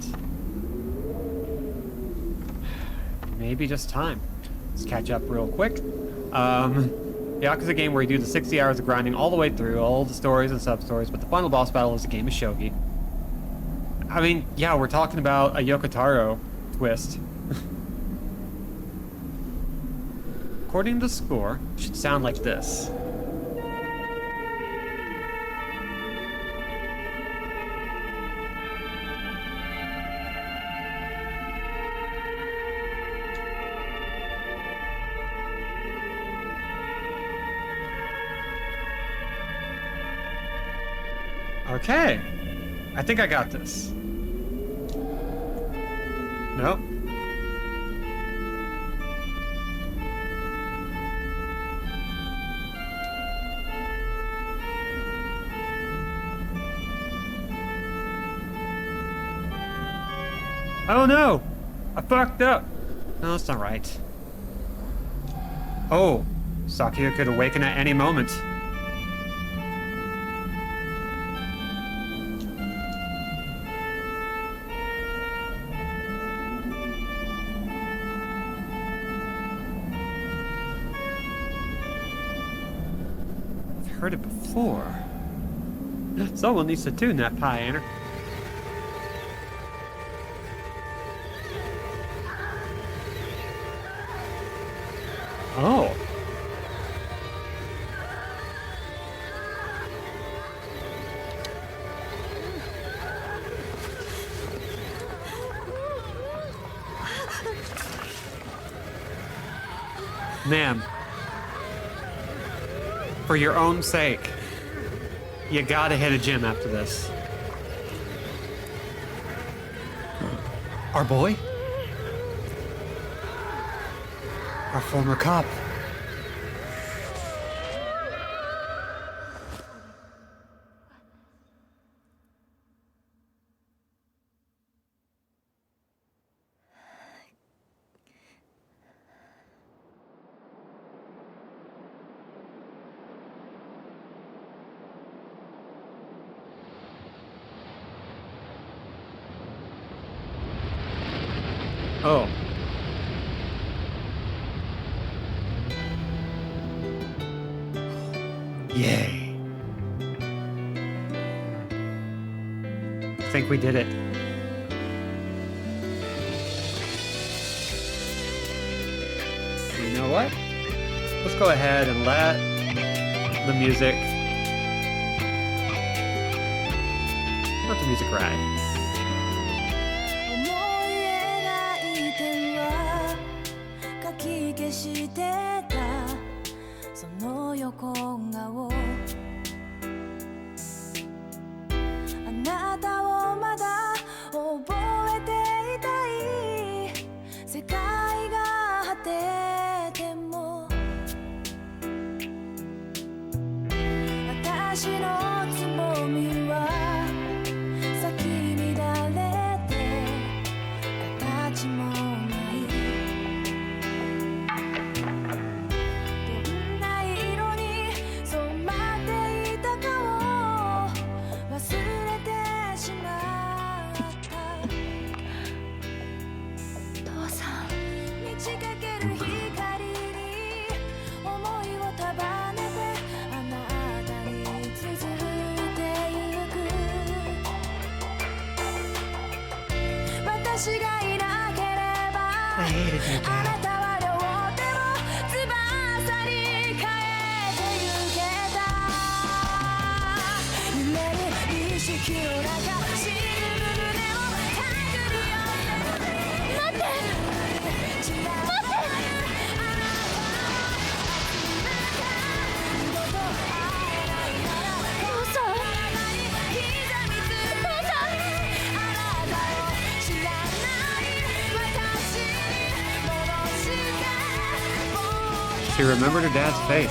Speaker 1: maybe just time. Let's catch up real quick. Yakuza game where you do the 60 hours of grinding all the way through, all the stories and sub-stories, but the final boss battle is a game of shogi. I mean, yeah, we're talking about a Yokotaro twist. According to the score, it should sound like this. Okay, I think I got this. Nope. Oh no! I fucked up! No, that's not right. Oh, Sakuya could awaken at any moment. Heard it before. Someone needs to tune that pioneer. Oh. Ma'am. For your own sake, you gotta hit a gym after this. Our boy? Our former cop. Oh. Yay. I think we did it. You know what? Let's go ahead and let the music ride.
Speaker 3: かき消してたその横顔あなたをまだ覚えていたい世界が果てても私のつぼみは咲き乱れて形も私がいなければあなたは両手を翼に変えてゆけた揺れる意識の中死ぬ胸を手繰り寄せ待って待って二度と会えないなら父さん刻みつけ父さんあなたを知らない私に戻して
Speaker 1: She remembered her dad's face.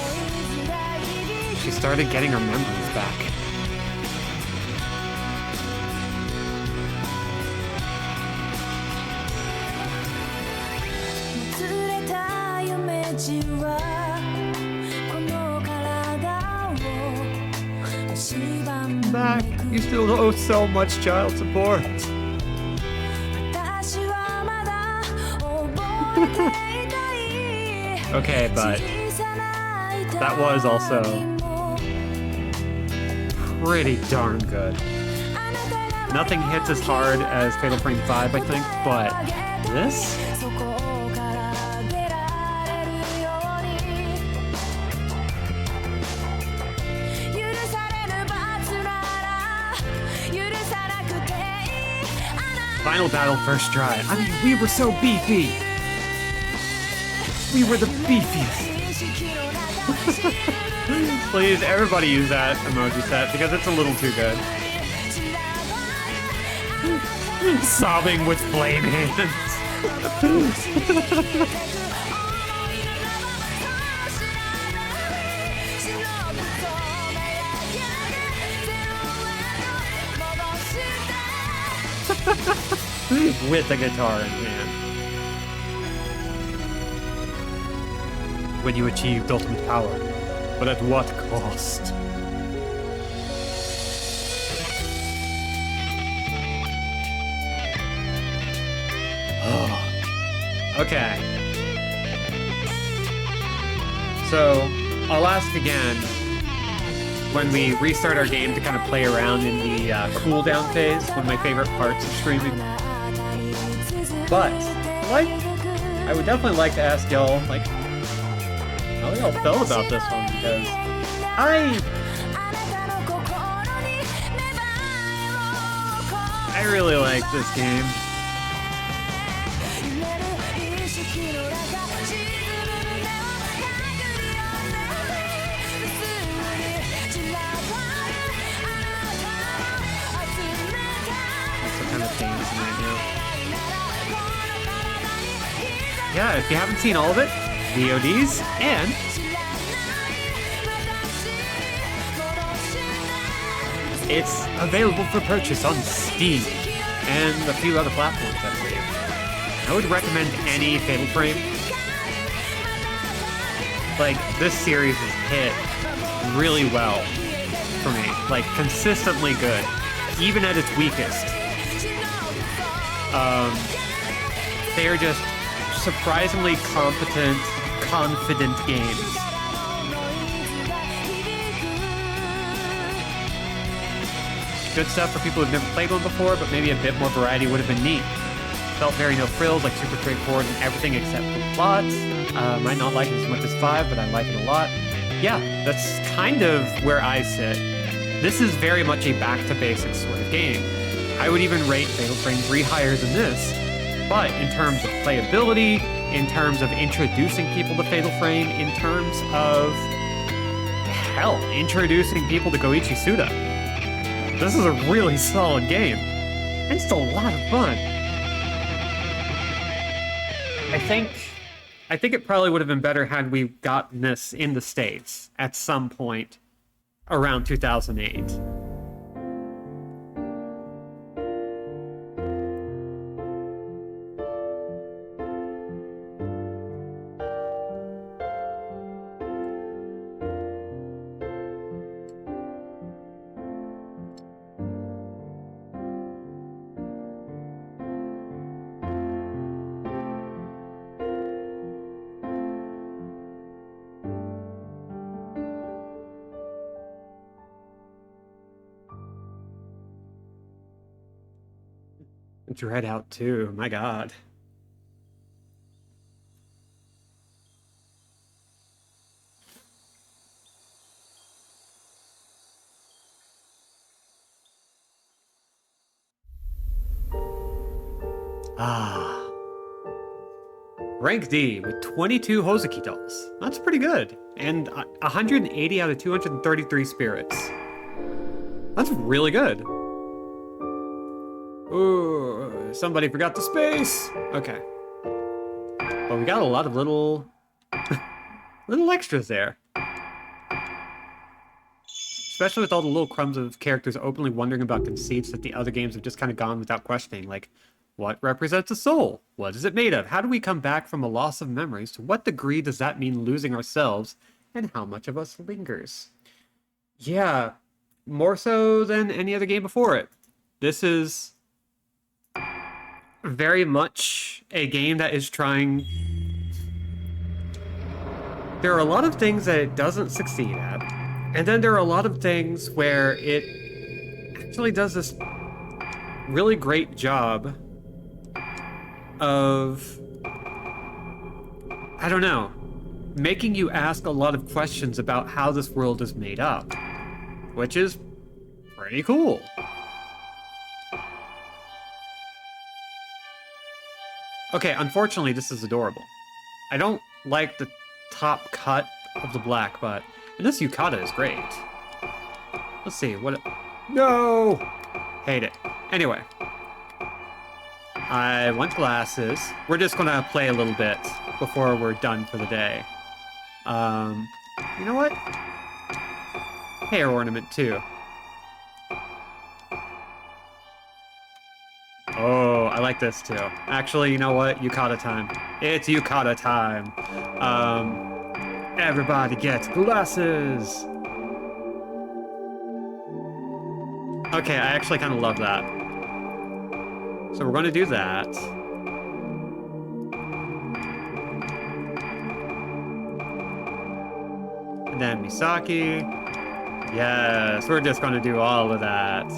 Speaker 1: She started getting her memories back. come back. You still owe so much child support.
Speaker 3: 私はまだ覚えていたい
Speaker 1: Okay, but
Speaker 3: 小さな痛
Speaker 1: that was also
Speaker 3: みも
Speaker 1: pretty darn good.
Speaker 3: あなたが
Speaker 1: Nothing hits as hard as Fatal Frame 5, I think, but this?
Speaker 3: そこから出られるように許されぬ罰なら許さなくていいあな
Speaker 1: Final battle first try. I mean, we were so beefy. We were the beefiest.
Speaker 3: 意識の中知る
Speaker 1: Please, everybody use that emoji set because it's a little too good.
Speaker 3: 散らばるあなた
Speaker 1: Sobbing with flame hands. with a guitar in hand. When you achieved ultimate power, but at what cost? Okay. So, I'll ask again when we restart our game to kind of play around in the cooldown phase, one of my favorite parts of streaming. But, like, I would definitely like to ask y'all, like, how y'all felt about this one, because I really like this game. Some kind of things right now. Yeah, if you haven't seen all of it, VODs, and it's available for purchase on Steam and a few other platforms, I believe. I would recommend any Fatal Frame. Like, this series is hit really well for me. Like, consistently good, even at its weakest. They are just surprisingly competent, confident games. Good stuff for people who've never played one before, but maybe a bit more variety would have been neat. Felt very no frills, like super straightforward in everything except for plots. Might not like it as much as 5, but I like it a lot. Yeah, that's kind of where I sit. This is very much a back-to-basics sort of game. I would even rate Fatal Frame 3 higher than this. But in terms of playability, in terms of introducing people to Fatal Frame, in terms of, hell, introducing people to Goichi Suda, this is a really solid game. And it's a lot of fun. I think it probably would have been better had we gotten this in the States at some point around 2008. Dread Out too, my god. Ah. Rank D with 22 Hozuki dolls. That's pretty good. And 180 out of 233 spirits. That's really good. Ooh, somebody forgot the space. Okay. But we got a lot of little extras there. Especially with all the little crumbs of characters openly wondering about conceits that the other games have just kind of gone without questioning. Like, what represents a soul? What is it made of? How do we come back from a loss of memories? To what degree does that mean losing ourselves? And how much of us lingers? Yeah, more so than any other game before it. This is very much a game that is trying... There are a lot of things that it doesn't succeed at, and then there are a lot of things where it actually does this really great job of, I don't know, making you ask a lot of questions about how this world is made up, which is pretty cool. Okay, unfortunately, this is adorable. I don't like the top cut of the black, but... And this yukata is great. Let's see, what... No! Hate it. Anyway. I want glasses. We're just gonna play a little bit before we're done for the day. You know what? Hair ornament, too. Oh, I like this too. Actually, you know what? Yukata time. It's yukata time. Everybody gets glasses. Okay, I actually kind of love that. So we're going to do that. And then Misaki. Yes, we're just going to do all of that.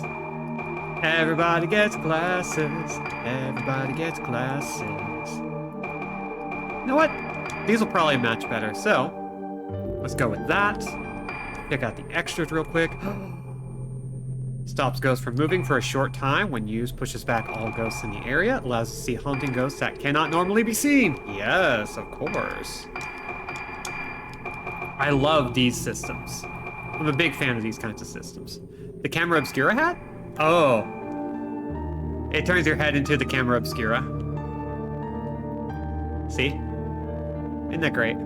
Speaker 1: Everybody gets glasses. Everybody gets glasses. You know what? These will probably match better. So, let's go with that. Check out the extras real quick. Stops ghosts from moving for a short time. When used, pushes back all ghosts in the area. Allows us to see haunting ghosts that cannot normally be seen. Yes, of course. I love these systems. I'm a big fan of these kinds of systems. The camera obscura hat? Oh. It turns your head into the camera obscura. See? Isn't that great?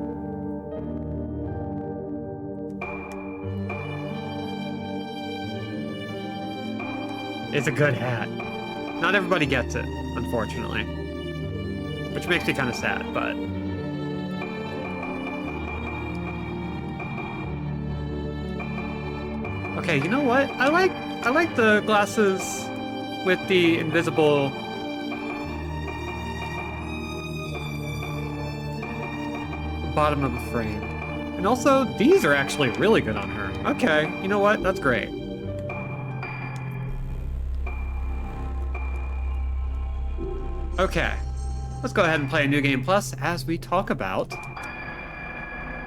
Speaker 1: It's a good hat. Not everybody gets it, unfortunately. Which makes me kind of sad, but... Okay, you know what? I like the glasses with the invisible bottom of the frame. And also, these are actually really good on her. Okay, you know what? That's great. Okay, let's go ahead and play a New Game Plus as we talk about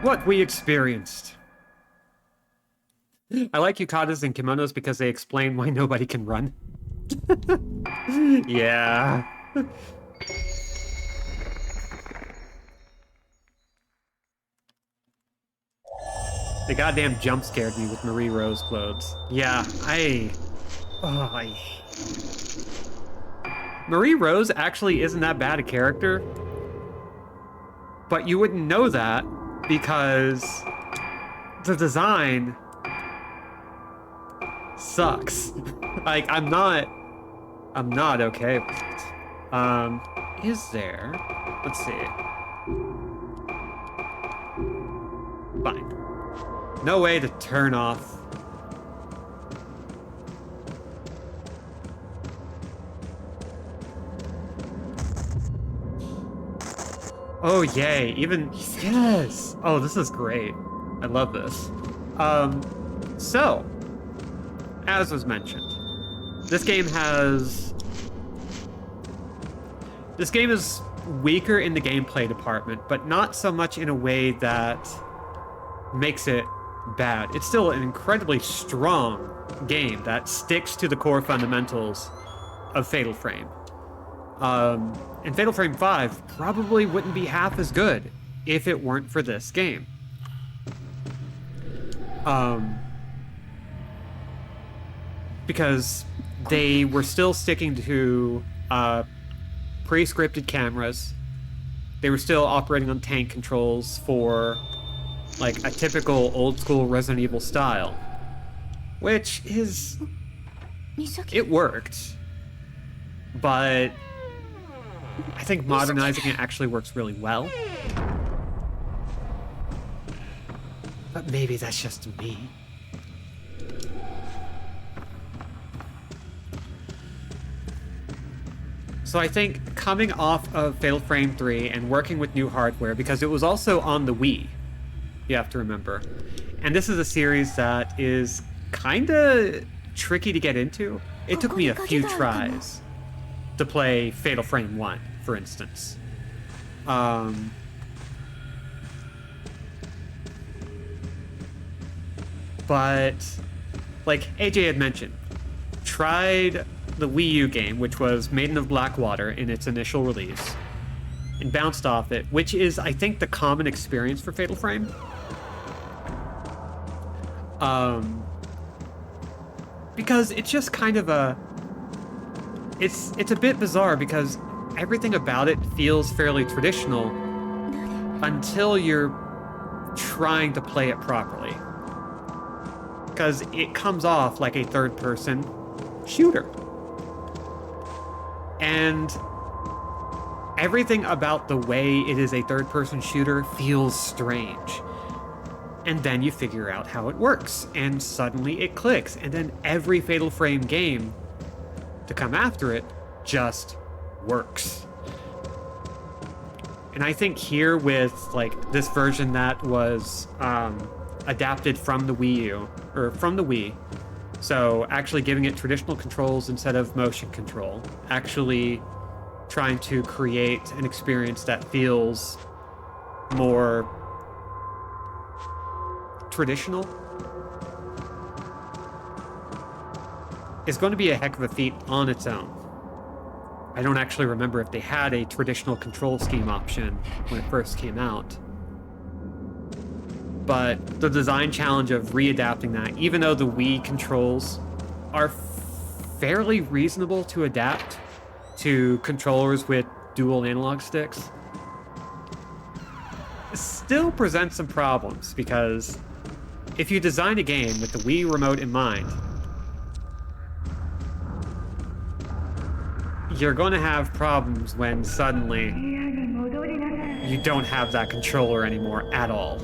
Speaker 1: what we experienced. I like yukatas and kimonos because they explain why nobody can run. Yeah. The goddamn jump scared me with Marie Rose clothes. Yeah, Marie Rose actually isn't that bad a character, but you wouldn't know that because the design sucks. Like, I'm not okay with it. Is there... Let's see. Fine. No way to turn off... Oh, yay. Even... Yes! Oh, this is great. I love this. So... As was mentioned, this game is weaker in the gameplay department, but not so much in a way that makes it bad. It's still an incredibly strong game that sticks to the core fundamentals of Fatal Frame. And Fatal Frame 5 probably wouldn't be half as good if it weren't for this game. Because they were still sticking to pre-scripted cameras. They were still operating on tank controls for like a typical old school Resident Evil style. Which is... It worked. But I think modernizing it actually works really well. But maybe that's just me. So I think coming off of Fatal Frame 3 and working with new hardware, because it was also on the Wii, you have to remember. And this is a series that is kind of tricky to get into. It took me a few tries to play Fatal Frame 1, for instance. But, like AJ had mentioned, tried the Wii U game, which was Maiden of Blackwater in its initial release, and bounced off it, which is, I think, the common experience for Fatal Frame. Because it's just kind of a... It's a bit bizarre because everything about it feels fairly traditional until you're trying to play it properly. Because it comes off like a third-person shooter. And everything about the way it is a third-person shooter feels strange. And then you figure out how it works, and suddenly it clicks, and then every Fatal Frame game to come after it just works. And I think here with like this version that was adapted from the Wii U, or from the Wii, so actually giving it traditional controls instead of motion control, actually trying to create an experience that feels more traditional, is going to be a heck of a feat on its own. I don't actually remember if they had a traditional control scheme option when it first came out. But the design challenge of readapting that, even though the Wii controls are fairly reasonable to adapt to controllers with dual analog sticks, still presents some problems, because if you design a game with the Wii remote in mind, you're going to have problems when suddenly you don't have that controller anymore at all.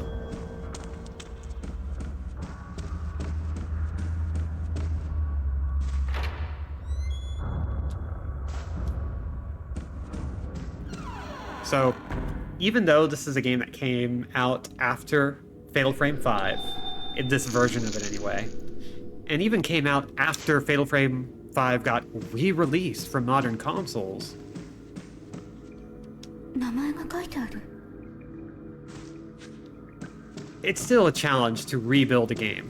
Speaker 1: So, even though this is a game that came out after Fatal Frame 5, in this version of it anyway, and even came out after Fatal Frame 5 got re-released for modern consoles, it's still a challenge to rebuild a game.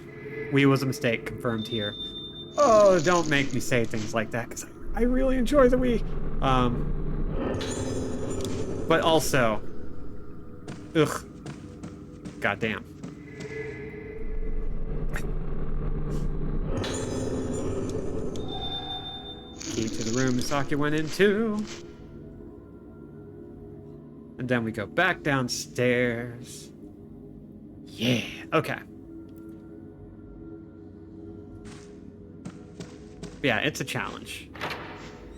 Speaker 1: Wii was a mistake, confirmed here. Oh, don't make me say things like that, because I really enjoy the Wii. But also, ugh, goddamn. Key to the room Misaki went into. And then we go back downstairs. Yeah, okay. Yeah, it's a challenge.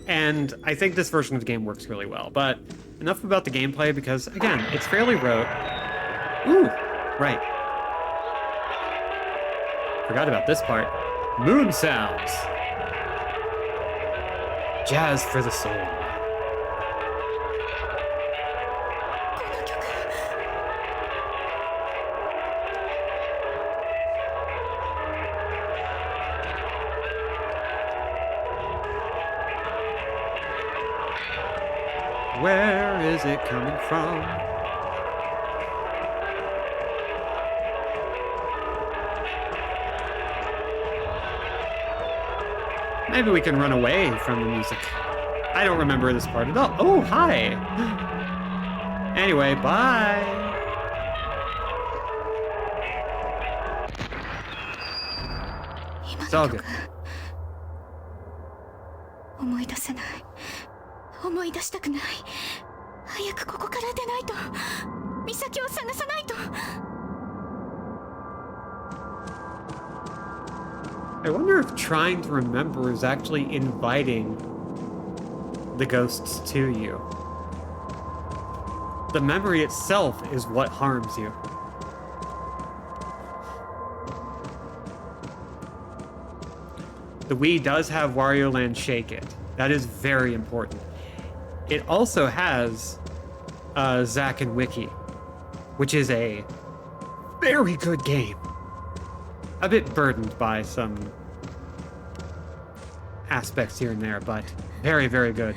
Speaker 1: And I think this version of the game works really well, but enough about the gameplay, because, again, it's fairly rote. Ooh, right. Forgot about this part. Moon sounds. Jazz for the soul. Where is it coming from? Maybe we can run away from the music. I don't remember this part at all. Oh, hi! Anyway, bye! It's all good.
Speaker 3: 思い出せない。思い出したくない。早くここから出ないと。美咲を探さないと。
Speaker 1: I wonder if trying to remember is actually inviting the ghosts to you. The memory itself is what harms you. The Wii does have Wario Land Shake It. That is very important. it also has Zack and Wiki, which is a very good game. A bit burdened by some aspects here and there, but very, very good.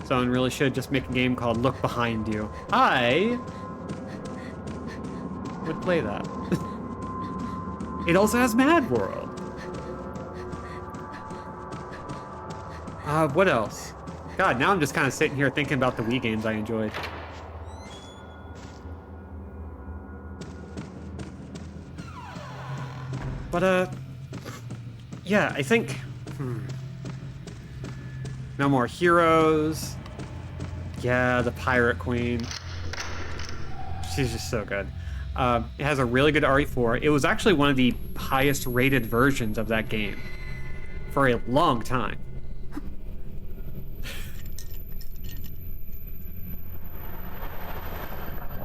Speaker 1: Someone really should just make a game called Look Behind You. I would play that. It also has Mad World. What else? God, now I'm just kind of sitting here thinking about the Wii games I enjoyed. But, yeah, I think... No More Heroes. Yeah, the Pirate Queen. She's just so good. It has a really good RE4. It was actually one of the highest rated versions of that game for a long time.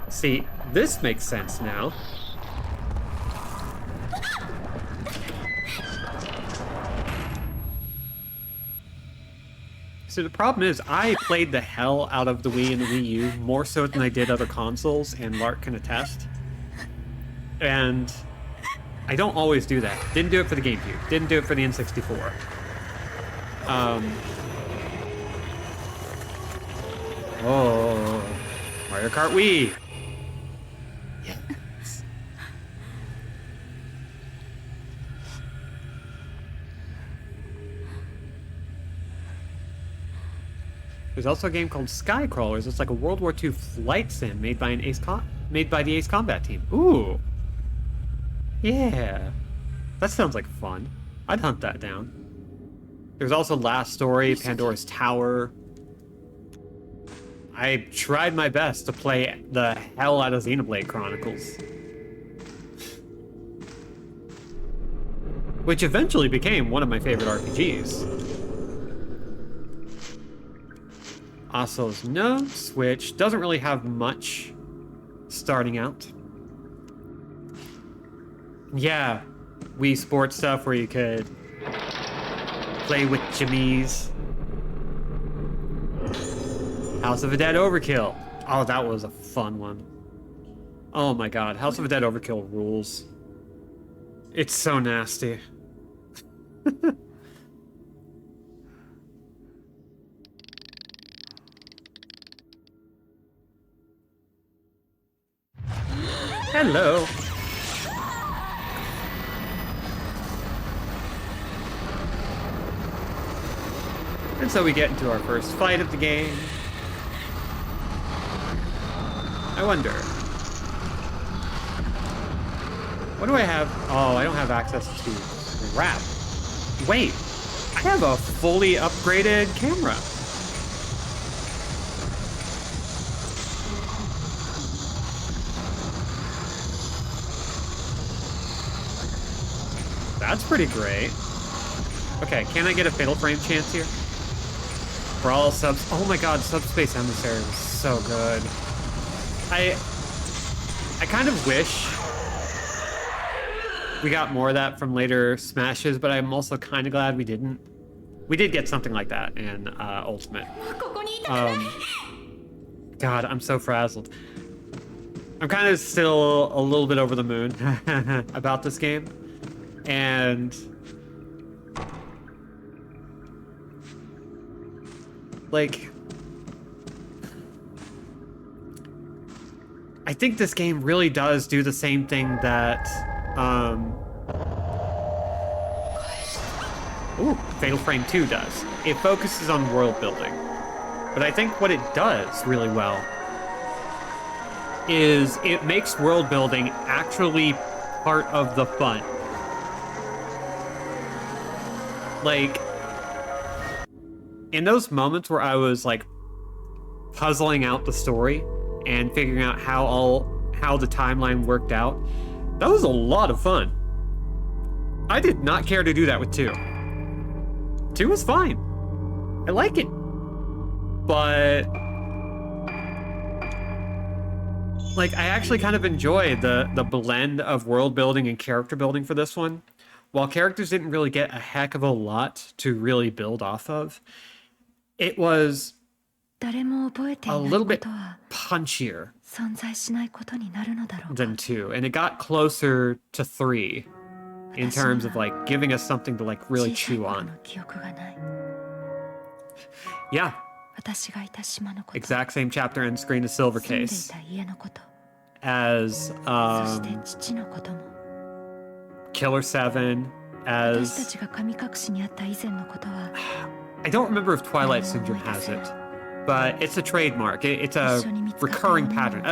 Speaker 1: See, this makes sense now. So the problem is, I played the hell out of the Wii and the Wii U, more so than I did other consoles, and Lark can attest. And I don't always do that. Didn't do it for the GameCube. Didn't do it for the N64. Oh, Mario Kart Wii. Yes. There's also a game called Skycrawlers. It's like a World War II flight sim made by the Ace Combat team. Ooh. Yeah. That sounds like fun. I'd hunt that down. There's also Last Story, Pandora's Tower. I tried my best to play the hell out of Xenoblade Chronicles. Which eventually became one of my favorite RPGs. Osso's Notes, which doesn't really have much starting out. Yeah, Wii Sports stuff where you could play with Jimmy's. House of the Dead Overkill. Oh, that was a fun one. Oh my god, House of the Dead Overkill rules. It's so nasty. Hello. And so we get into our first fight of the game. I wonder. What do I have? Oh, I don't have access to crap. Wait, I have a fully upgraded camera. That's pretty great. Okay, can I get a Fatal Frame chance here? For all subs... Oh my god, Subspace Emissary was so good. I kind of wish we got more of that from later Smashes, but I'm also kind of glad we didn't. We did get something like that in Ultimate. God, I'm so frazzled. I'm kind of still a little bit over the moon about this game. And... like... I think this game really does do the same thing that, Fatal Frame 2 does. It focuses on world building. But I think what it does really well is it makes world building actually part of the fun. Like, in those moments where I was, like, puzzling out the story and figuring out how the timeline worked out, that was a lot of fun. I did not care to do that with 2. 2 was fine. I like it. But... like, I actually kind of enjoy the blend of world building and character building for this one. While characters didn't really get a heck of a lot to really build off of, it was
Speaker 3: 誰も覚えてい
Speaker 1: a
Speaker 3: ない
Speaker 1: little
Speaker 3: こ
Speaker 1: bit
Speaker 3: とは
Speaker 1: punchier
Speaker 3: 存在しないことになるのだろうか。
Speaker 1: than 2, and it got closer to 3 in terms of like giving us something to like really
Speaker 3: 小さい
Speaker 1: chew
Speaker 3: 頃
Speaker 1: on.
Speaker 3: の記憶がない。
Speaker 1: Yeah,
Speaker 3: 私がいた島のこと、
Speaker 1: exact same chapter end screen as Silver
Speaker 3: 住んでい
Speaker 1: Case
Speaker 3: た家のこと、
Speaker 1: as
Speaker 3: そして父のことも、
Speaker 1: Killer 7,
Speaker 3: 私た
Speaker 1: as
Speaker 3: ちが神隠しにあった以前のことは
Speaker 1: I don't remember if Twilight Syndrome has it, but it's a trademark. It's a recurring pattern.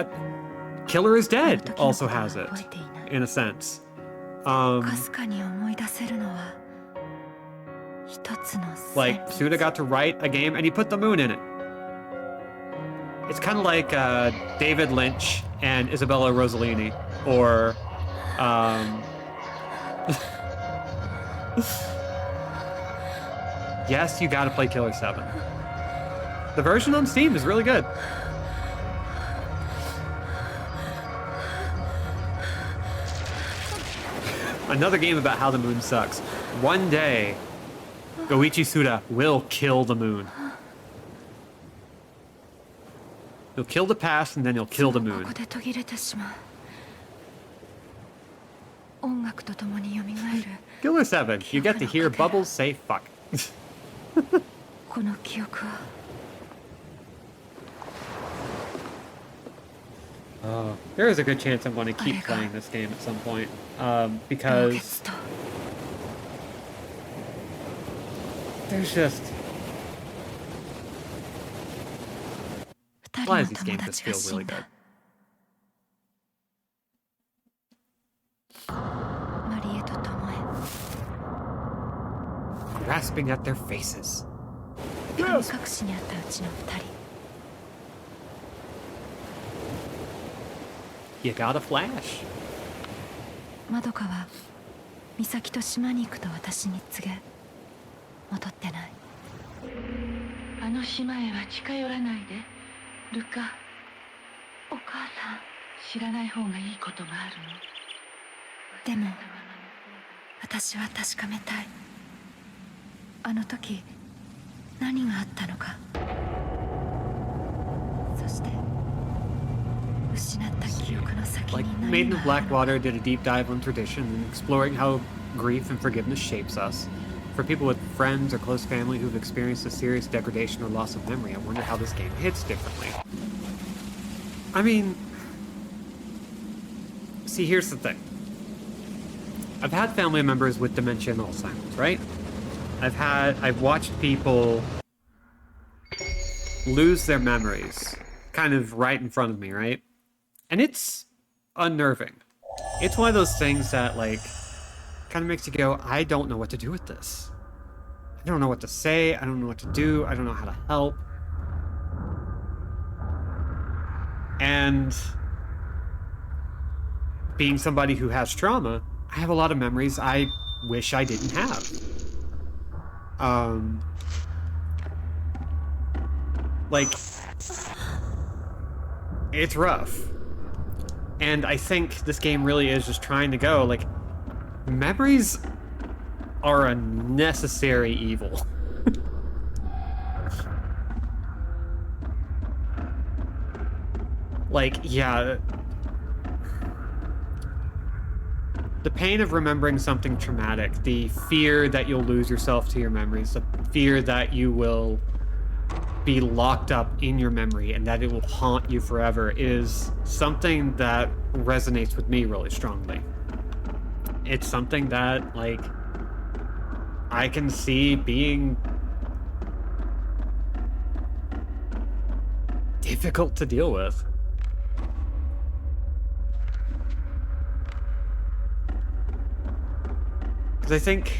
Speaker 1: Killer is Dead also has it, in a sense.
Speaker 3: かすかに思い出せるのは一つの
Speaker 1: Like, Suda got to write a game and he put the moon in it. It's kind of like David Lynch and Isabella Rossellini, or yes, you gotta play Killer 7. The version on Steam is really good. Another game about how the moon sucks. One day, Goichi Suda will kill the moon. He'll kill the past and then he'll kill the
Speaker 3: こ
Speaker 1: moon.
Speaker 3: こで途切れてしまう。音楽とともに蘇る
Speaker 1: Killer 7, you get to hear Bubbles say fuck.
Speaker 3: この記憶は
Speaker 1: There is a good chance I'm going to keep playing this game at some point. Because
Speaker 3: 血と
Speaker 1: there's just...
Speaker 3: 二
Speaker 1: Why
Speaker 3: 人
Speaker 1: does
Speaker 3: の
Speaker 1: these
Speaker 3: 友
Speaker 1: games just
Speaker 3: 達が
Speaker 1: feel
Speaker 3: 死
Speaker 1: really
Speaker 3: ん
Speaker 1: good?
Speaker 3: だ。マリエとトモエ、
Speaker 1: Grasping at their faces.
Speaker 3: 神隠しにあったうちの二人。
Speaker 1: You got a flash.
Speaker 3: まどかは美咲と島に行くと私に告げ、戻ってない。
Speaker 4: あの島へは近寄らないで、ルカ。お母さん、知らない方がいいことがあるの。
Speaker 3: でも私は確かめたい。あの時何があったのか。そして失った記憶の先
Speaker 1: Like,
Speaker 3: に
Speaker 1: Maiden
Speaker 3: 何
Speaker 1: of
Speaker 3: があるのか。
Speaker 1: Blackwater did a deep dive on tradition and exploring how grief and forgiveness shapes us. For people with friends or close family who've experienced a serious degradation or loss of memory, I wonder how this game hits differently. I mean... See, here's the thing. I've had family members with dementia and Alzheimer's, right? I've watched people lose their memories kind of right in front of me, right? And it's unnerving. It's one of those things that, like, kind of makes you go, I don't know what to do with this. I don't know what to say, I don't know what to do, I don't know how to help. And being somebody who has trauma, I have a lot of memories I wish I didn't have. Like, it's rough. And I think this game really is just trying to go, like, memories are a necessary evil. Like, yeah. The pain of remembering something traumatic, the fear that you'll lose yourself to your memories, the fear that you will be locked up in your memory and that it will haunt you forever is something that resonates with me really strongly. It's something that, like, I can see being difficult to deal with. Because I think,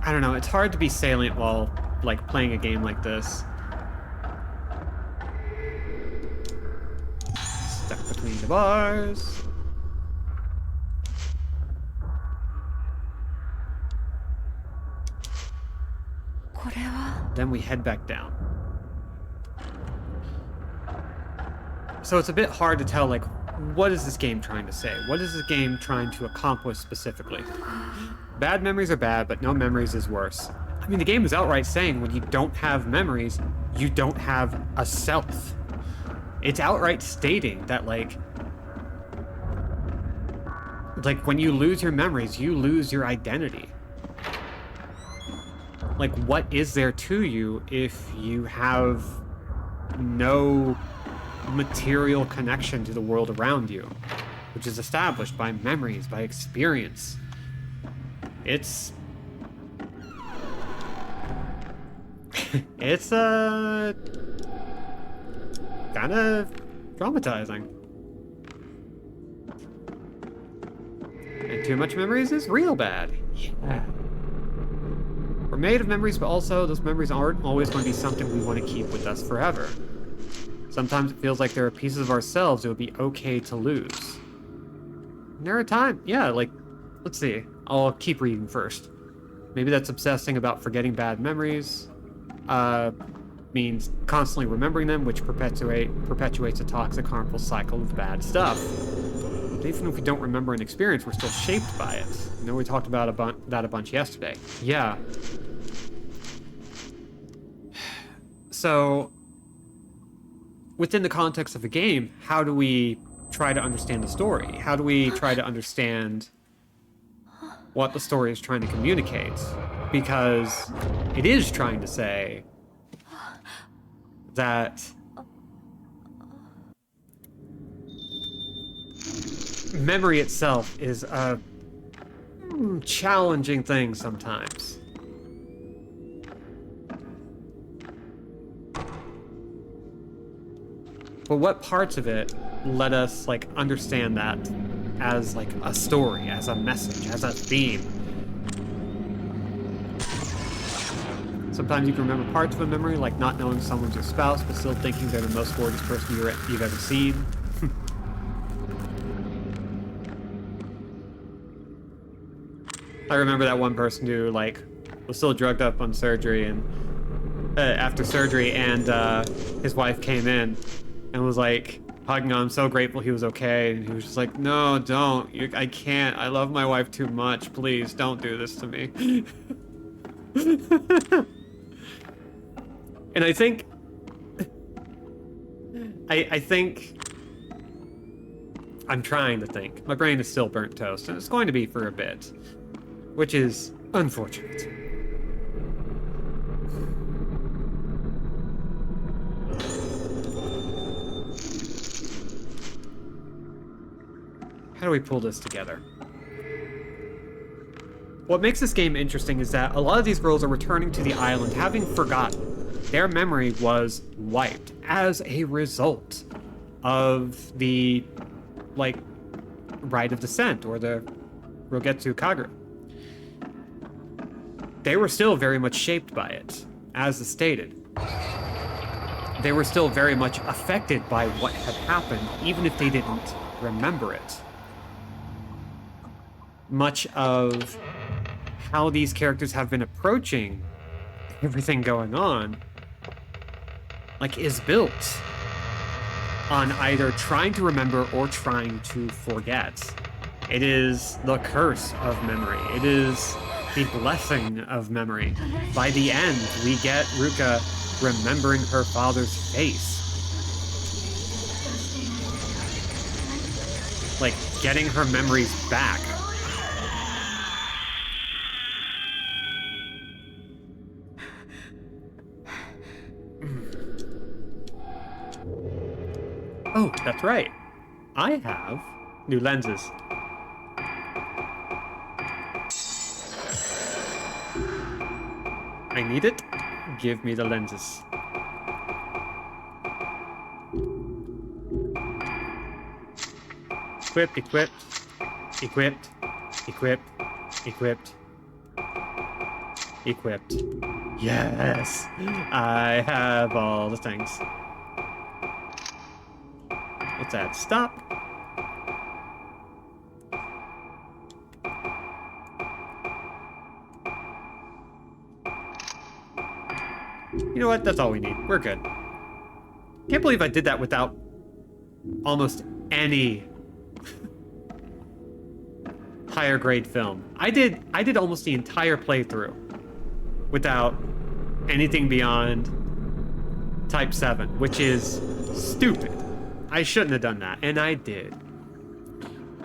Speaker 1: I don't know, it's hard to be salient while, like, playing a game like this. Stuck between the bars. Then we head back down. So it's a bit hard to tell, like, what is this game trying to say? What is this game trying to accomplish specifically? Bad memories are bad, but no memories is worse. I mean, the game is outright saying when you don't have memories, you don't have a self. It's outright stating that, like when you lose your memories, you lose your identity. Like, what is there to you if you have no material connection to the world around you, which is established by memories, by experience? It's it's kind of traumatizing. And too much memories is real bad. Yeah. We're made of memories, but also those memories aren't always going to be something we want to keep with us forever. Sometimes it feels like there are pieces of ourselves it would be okay to lose. And there are times, yeah, like, let's see. I'll keep reading first. Maybe that's obsessing about forgetting bad memories. Means constantly remembering them, which perpetuates a toxic, harmful cycle of bad stuff. But even if we don't remember an experience, we're still shaped by it. I know we talked about that a bunch yesterday. Yeah. So, within the context of a game, how do we try to understand the story? How do we try to understand what the story is trying to communicate? Because it is trying to say that memory itself is a challenging thing sometimes. But what parts of it let us, like, understand that as, like, a story, as a message, as a theme? Sometimes you can remember parts of a memory, like not knowing someone's your spouse, but still thinking they're the most gorgeous person you've ever seen. I remember that one person who, like, was still drugged up on surgery, and after surgery, and his wife came in and was like hugging on him, so grateful he was okay, and he was just like, "No, don't. I can't. I love my wife too much. Please, don't do this to me." And I think I'm trying to think. My brain is still burnt toast, and it's going to be for a bit, which is unfortunate. How do we pull this together? What makes this game interesting is that a lot of these girls are returning to the island having forgotten. Their memory was wiped as a result of the, like, rite of descent, or the Rogetsu Kagura. They were still very much shaped by it, as is stated. They were still very much affected by what had happened, even if they didn't remember it. Much of how these characters have been approaching everything going on, like, is built on either trying to remember or trying to forget. It is the curse of memory. It is the blessing of memory. By the end, we get Ruka remembering her father's face. Like, getting her memories back. Oh, that's right. I have new lenses. I need it. Give me the lenses. Equipped, equipped, equipped, equipped, equipped, equipped. Yes! I have all the things. Let's add stop. You know what? That's all we need. We're good. Can't believe I did that without almost any higher grade film. I did almost the entire playthrough without anything beyond Type 7, which is stupid. I shouldn't have done that, and I did.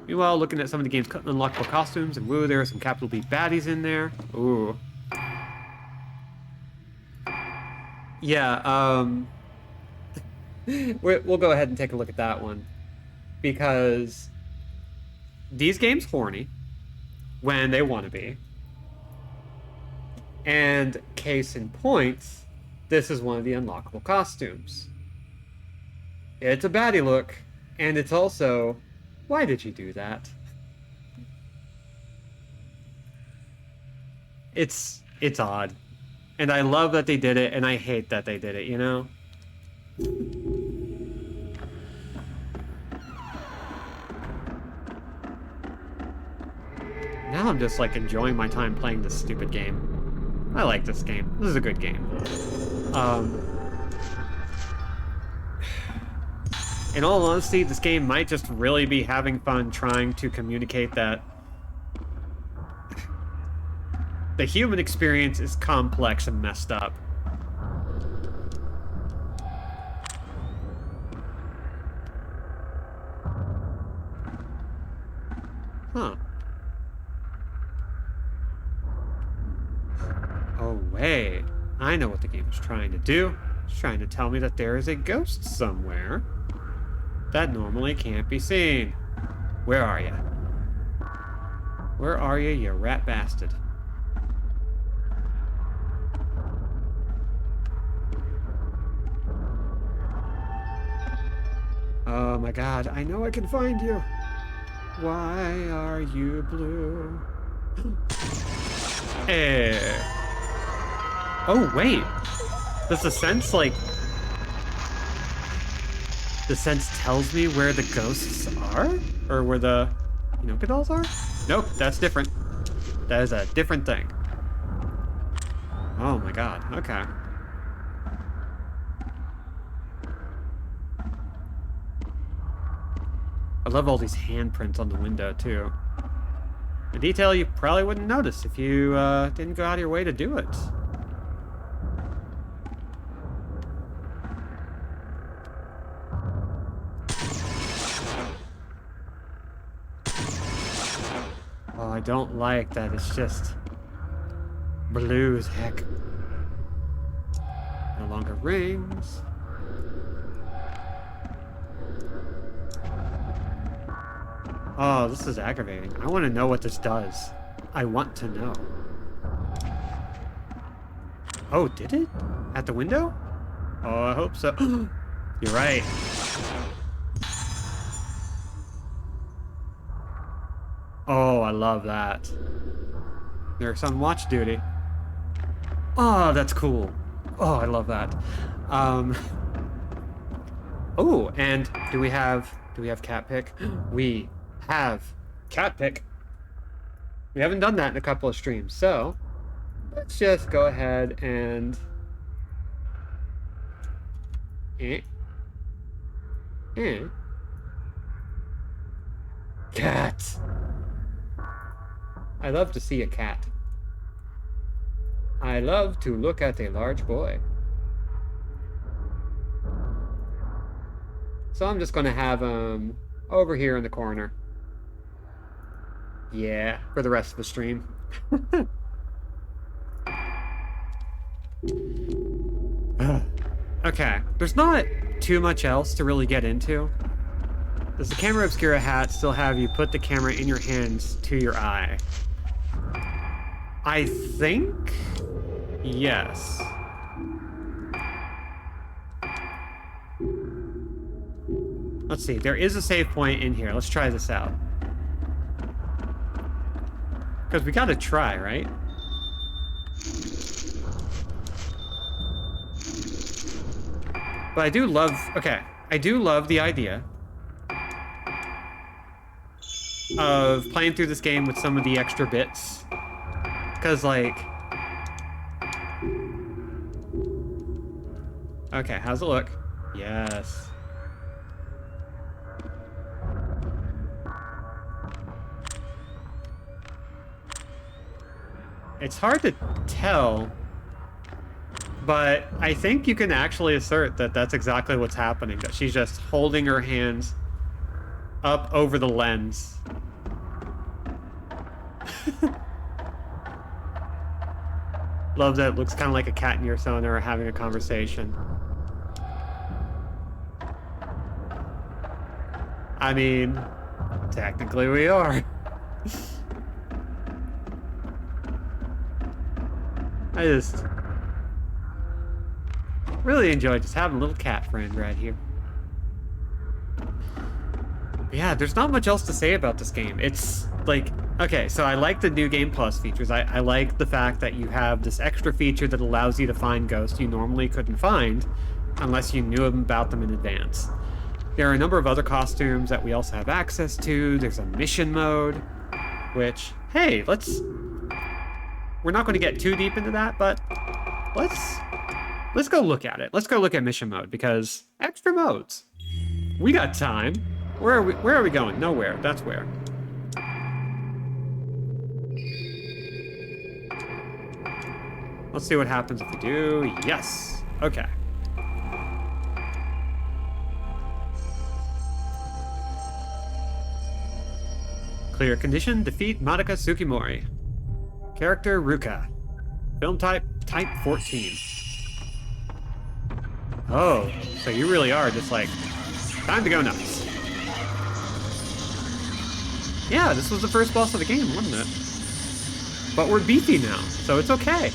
Speaker 1: Meanwhile, looking at some of the game's unlockable costumes, and woo, there are some capital B baddies in there. Ooh. Yeah, we'll go ahead and take a look at that one. Because these games horny when they want to be. And case in point, this is one of the unlockable costumes. It's a baddie look, and it's also, why did you do that? It's odd. And I love that they did it, and I hate that they did it, you know? Now I'm just, like, enjoying my time playing this stupid game. I like this game. This is a good game. In all honesty, this game might just really be having fun trying to communicate that the human experience is complex and messed up. Huh. Oh, wait. I know what the game is trying to do. It's trying to tell me that there is a ghost somewhere that normally can't be seen. Where are you? Where are you, you rat bastard? Oh my god, I know I can find you. Why are you blue? Eh. Oh, wait. Does the sense, like... The sense tells me where the ghosts are? Or where the Inoka dolls are? Nope, that's different. That is a different thing. Oh my god, okay. I love all these handprints on the window, too. A detail you probably wouldn't notice if you didn't go out of your way to do it. Oh, I don't like that. It's just blue as heck. No longer rings. Oh, this is aggravating. I want to know what this does. I want to know. Oh, did it? At the window? Oh, I hope so. You're right. Oh, I love that. They're on watch duty. Oh, that's cool. Oh, I love that. Oh, and do we have cat pick? We have cat pick. We haven't done that in a couple of streams, so let's just go ahead and cat. I love to see a cat. I love to look at a large boy. So I'm just gonna have him over here in the corner. Yeah, for the rest of the stream. Okay, there's not too much else to really get into. Does the camera obscura hat still have you put the camera in your hands to your eye? I think yes. Let's see, there is a save point in here. Let's try this out. Because we gotta try, right? But I do love, okay, I do love the idea of playing through this game with some of the extra bits. Because, like... Okay, how's it look? Yes. It's hard to tell But I think you can actually assert that that's exactly what's happening, that she's just holding her hands up over the lens. Love that it looks kind of like a cat and your son are having a conversation. I mean, technically we are. I just really enjoy just having a little cat friend right here. But yeah, there's not much else to say about this game. It's like, okay, so I like the New Game Plus features. I like the fact that you have this extra feature that allows you to find ghosts you normally couldn't find unless you knew about them in advance. There are a number of other costumes that we also have access to. There's a mission mode, which, hey, we're not going to get too deep into that, but let's go look at it. Let's go look at mission mode, because extra modes. We got time. Where are we going? Nowhere. That's where. Let's see what happens if we do. Yes. Okay. Clear condition, defeat Madoka Tsukimori. Character, Ruka. Film type 14. Oh, so you really are just like, time to go nuts. Yeah, this was the first boss of the game, wasn't it? But we're beefy now, so it's okay.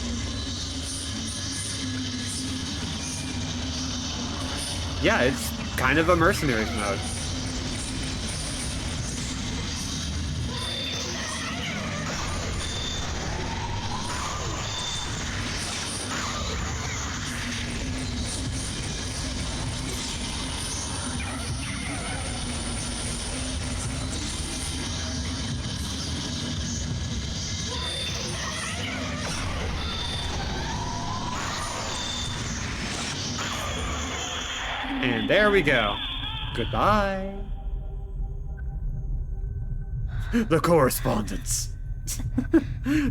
Speaker 1: Yeah, it's kind of a mercenaries mode. And there we go. Goodbye. The correspondence.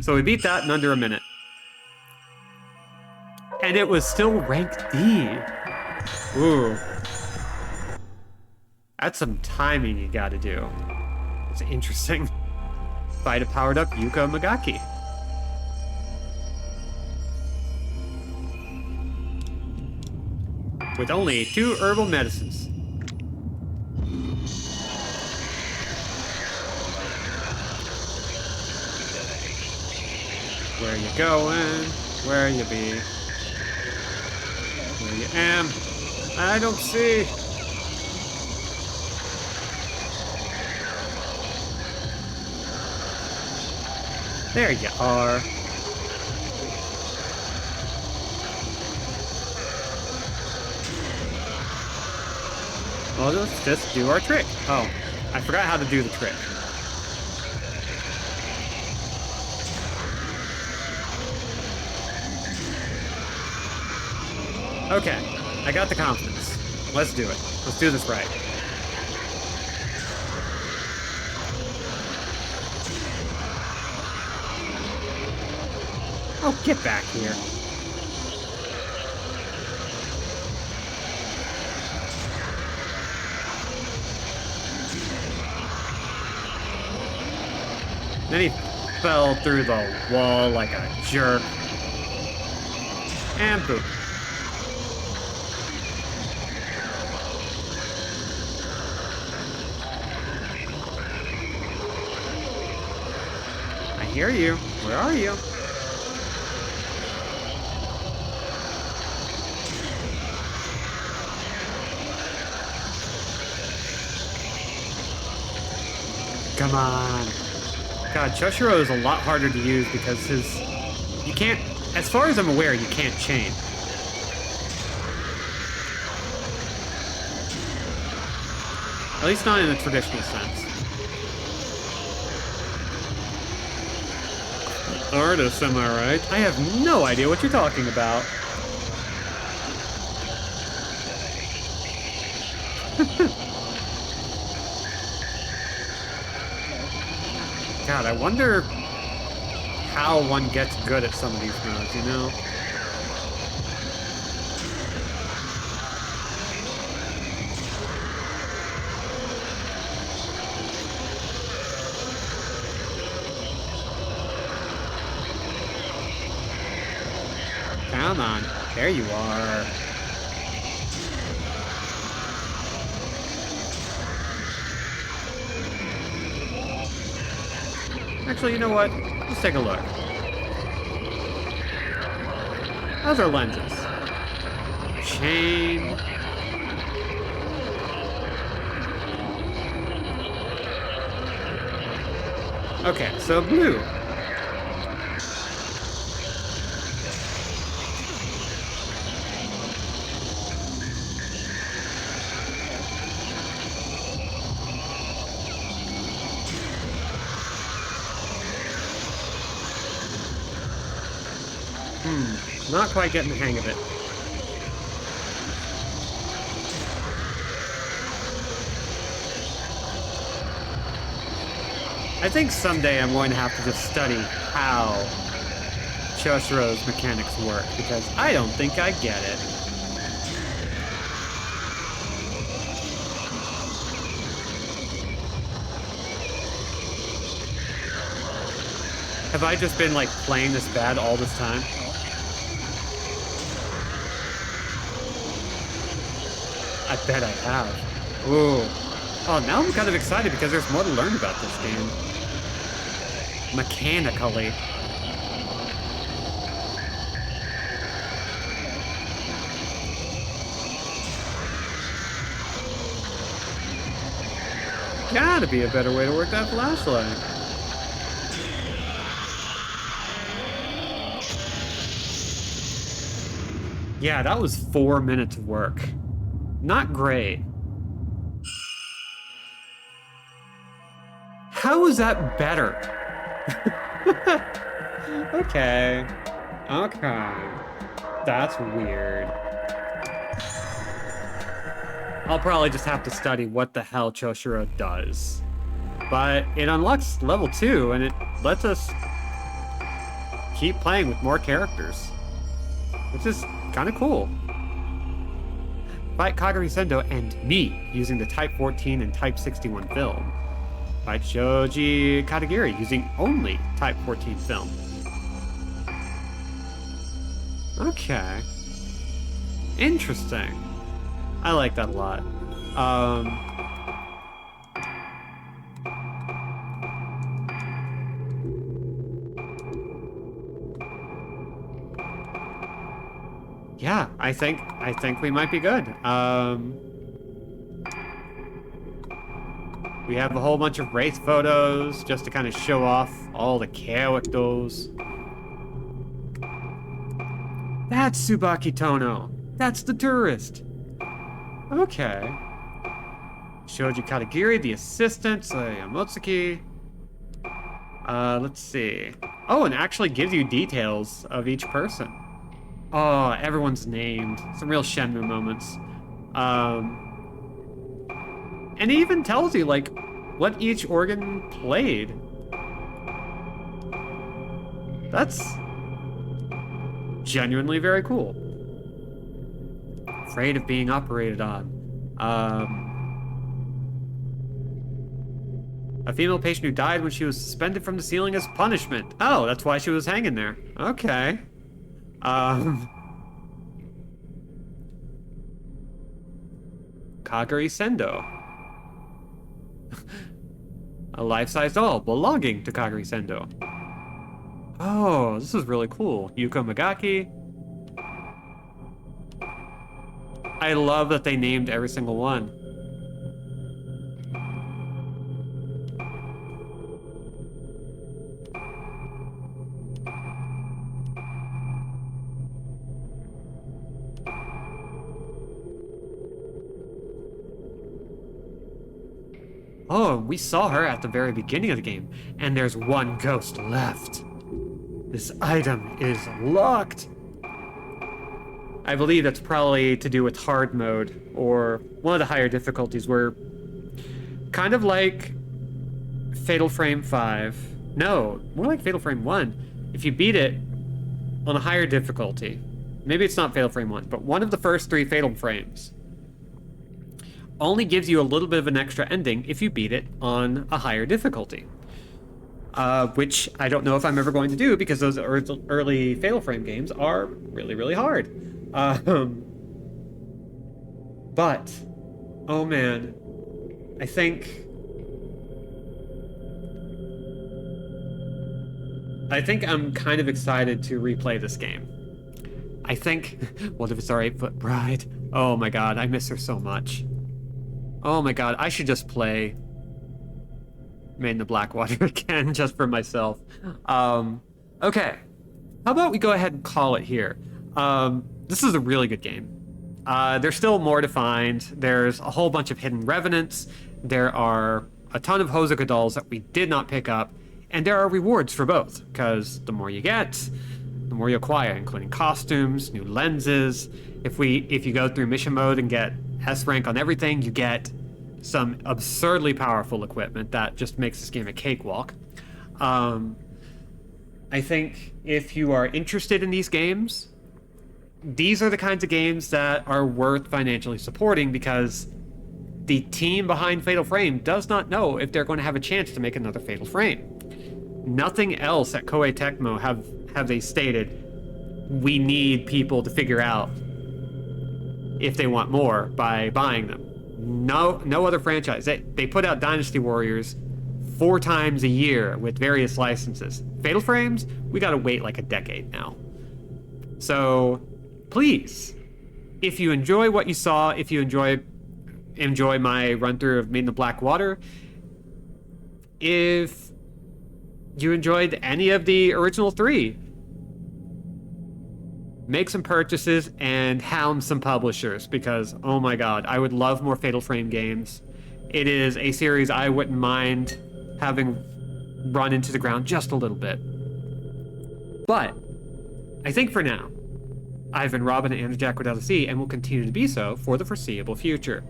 Speaker 1: So we beat that in under a minute. And it was still ranked D. Ooh. That's some timing you gotta do. It's interesting. Fight a powered up Yuka Magaki. With only 2 herbal medicines. Where you going? Where you be? Where you am? I don't see. There you are. Well, let's just do our trick. Oh, I forgot how to do the trick. Okay, I got the confidence. Let's do it. Let's do this right. Oh, get back here. Then he fell through the wall like a jerk. And boop. I hear you. Where are you? Come on. God, Choshiro is a lot harder to use because you can't, as far as I'm aware, you can't chain. At least not in a traditional sense. Artist, am I right? I have no idea what you're talking about. God, I wonder how one gets good at some of these moves, you know? Come on. There you are. Actually, you know what? Let's take a look. How's our lenses? Chain. Okay, so blue. Not quite getting the hang of it. I think someday I'm going to have to just study how Choshiro's mechanics work, because I don't think I get it. Have I just been, like, playing this bad all this time? I bet I have. Ooh. Oh, now I'm kind of excited because there's more to learn about this game. Mechanically. Gotta be a better way to work that flashlight. Yeah, that was 4 minutes of work. Not great. How is that better? Okay. Okay. That's weird. I'll probably just have to study what the hell Choshiro does. But it unlocks level 2, and it lets us keep playing with more characters. Which is kind of cool. Fight Kagari Sendo and me using the Type 14 and Type 61 film. Fight Shoji Katagiri using only Type 14 film. Okay. Interesting. I like that a lot. Yeah, I think we might be good. We have a whole bunch of race photos just to kind of show off all the characters. That's Tsubaki Tono. That's the tourist. Okay. Shoji Katagiri, the assistant, Yamotsuki. Let's see. Oh, and it actually gives you details of each person. Oh, everyone's named. Some real Shenmue moments. And it even tells you, like, what each organ played. That's genuinely very cool. Afraid of being operated on. A female patient who died when she was suspended from the ceiling as punishment. Oh, that's why she was hanging there. Okay. Kagari Sendo. A life-size doll belonging to Kagari Sendo. Oh, this is really cool. Yuko Magaki. I love that they named every single one. Oh, we saw her at the very beginning of the game, and there's one ghost left. This item is locked. I believe that's probably to do with hard mode, or one of the higher difficulties where, kind of like Fatal Frame 5. No, more like Fatal Frame 1. If you beat it on a higher difficulty, maybe it's not Fatal Frame 1, but one of the first 3 Fatal Frames only gives you a little bit of an extra ending if you beat it on a higher difficulty. which I don't know if I'm ever going to do because those early Fatal Frame games are really, really hard. But, oh man, I think I'm kind of excited to replay this game. I think, what if it's our 8-foot bride? Oh my god, I miss her so much. Oh my god, I should just play Made in the Blackwater again just for myself. Okay, how about we go ahead and call it here? This is a really good game. There's still more to find. There's a whole bunch of hidden revenants. There are a ton of Hozuka dolls that we did not pick up. And there are rewards for both, because the more you get, the more you acquire, including costumes, new lenses. If you go through mission mode and get S rank on everything, you get some absurdly powerful equipment that just makes this game a cakewalk. I think if you are interested in these games, these are the kinds of games that are worth financially supporting because the team behind Fatal Frame does not know if they're going to have a chance to make another Fatal Frame. Nothing else at Koei Tecmo have they stated, we need people to figure out if they want more by buying them. No other franchise. They put out Dynasty Warriors 4 times a year with various licenses. Fatal Frames, we gotta wait like a decade now. So, please, if you enjoy what you saw, if you enjoy my run-through of Made in the Blackwater, if you enjoyed any of the original 3, make some purchases and hound some publishers because, oh my god, I would love more Fatal Frame games. It is a series I wouldn't mind having run into the ground just a little bit. But I think for now, I've been Robin and Jack without a C and will continue to be so for the foreseeable future.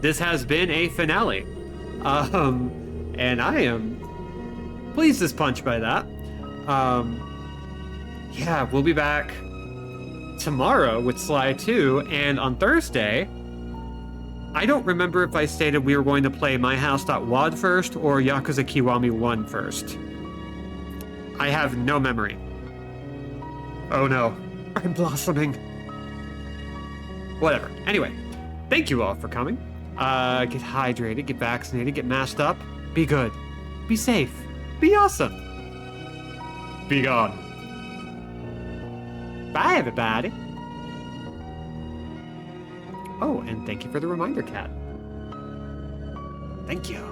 Speaker 1: This has been a finale. And I am pleased as punch by that. Yeah, we'll be back tomorrow with Sly 2, and on Thursday, I don't remember if I stated we were going to play MyHouse.wad first or Yakuza Kiwami 1 first. I have no memory. Oh no, I'm blossoming. Whatever. Anyway, thank you all for coming. Get hydrated, get vaccinated, get masked up. Be good. Be safe. Be awesome. Be gone. Bye, everybody. Oh, and thank you for the reminder, Cat. Thank you.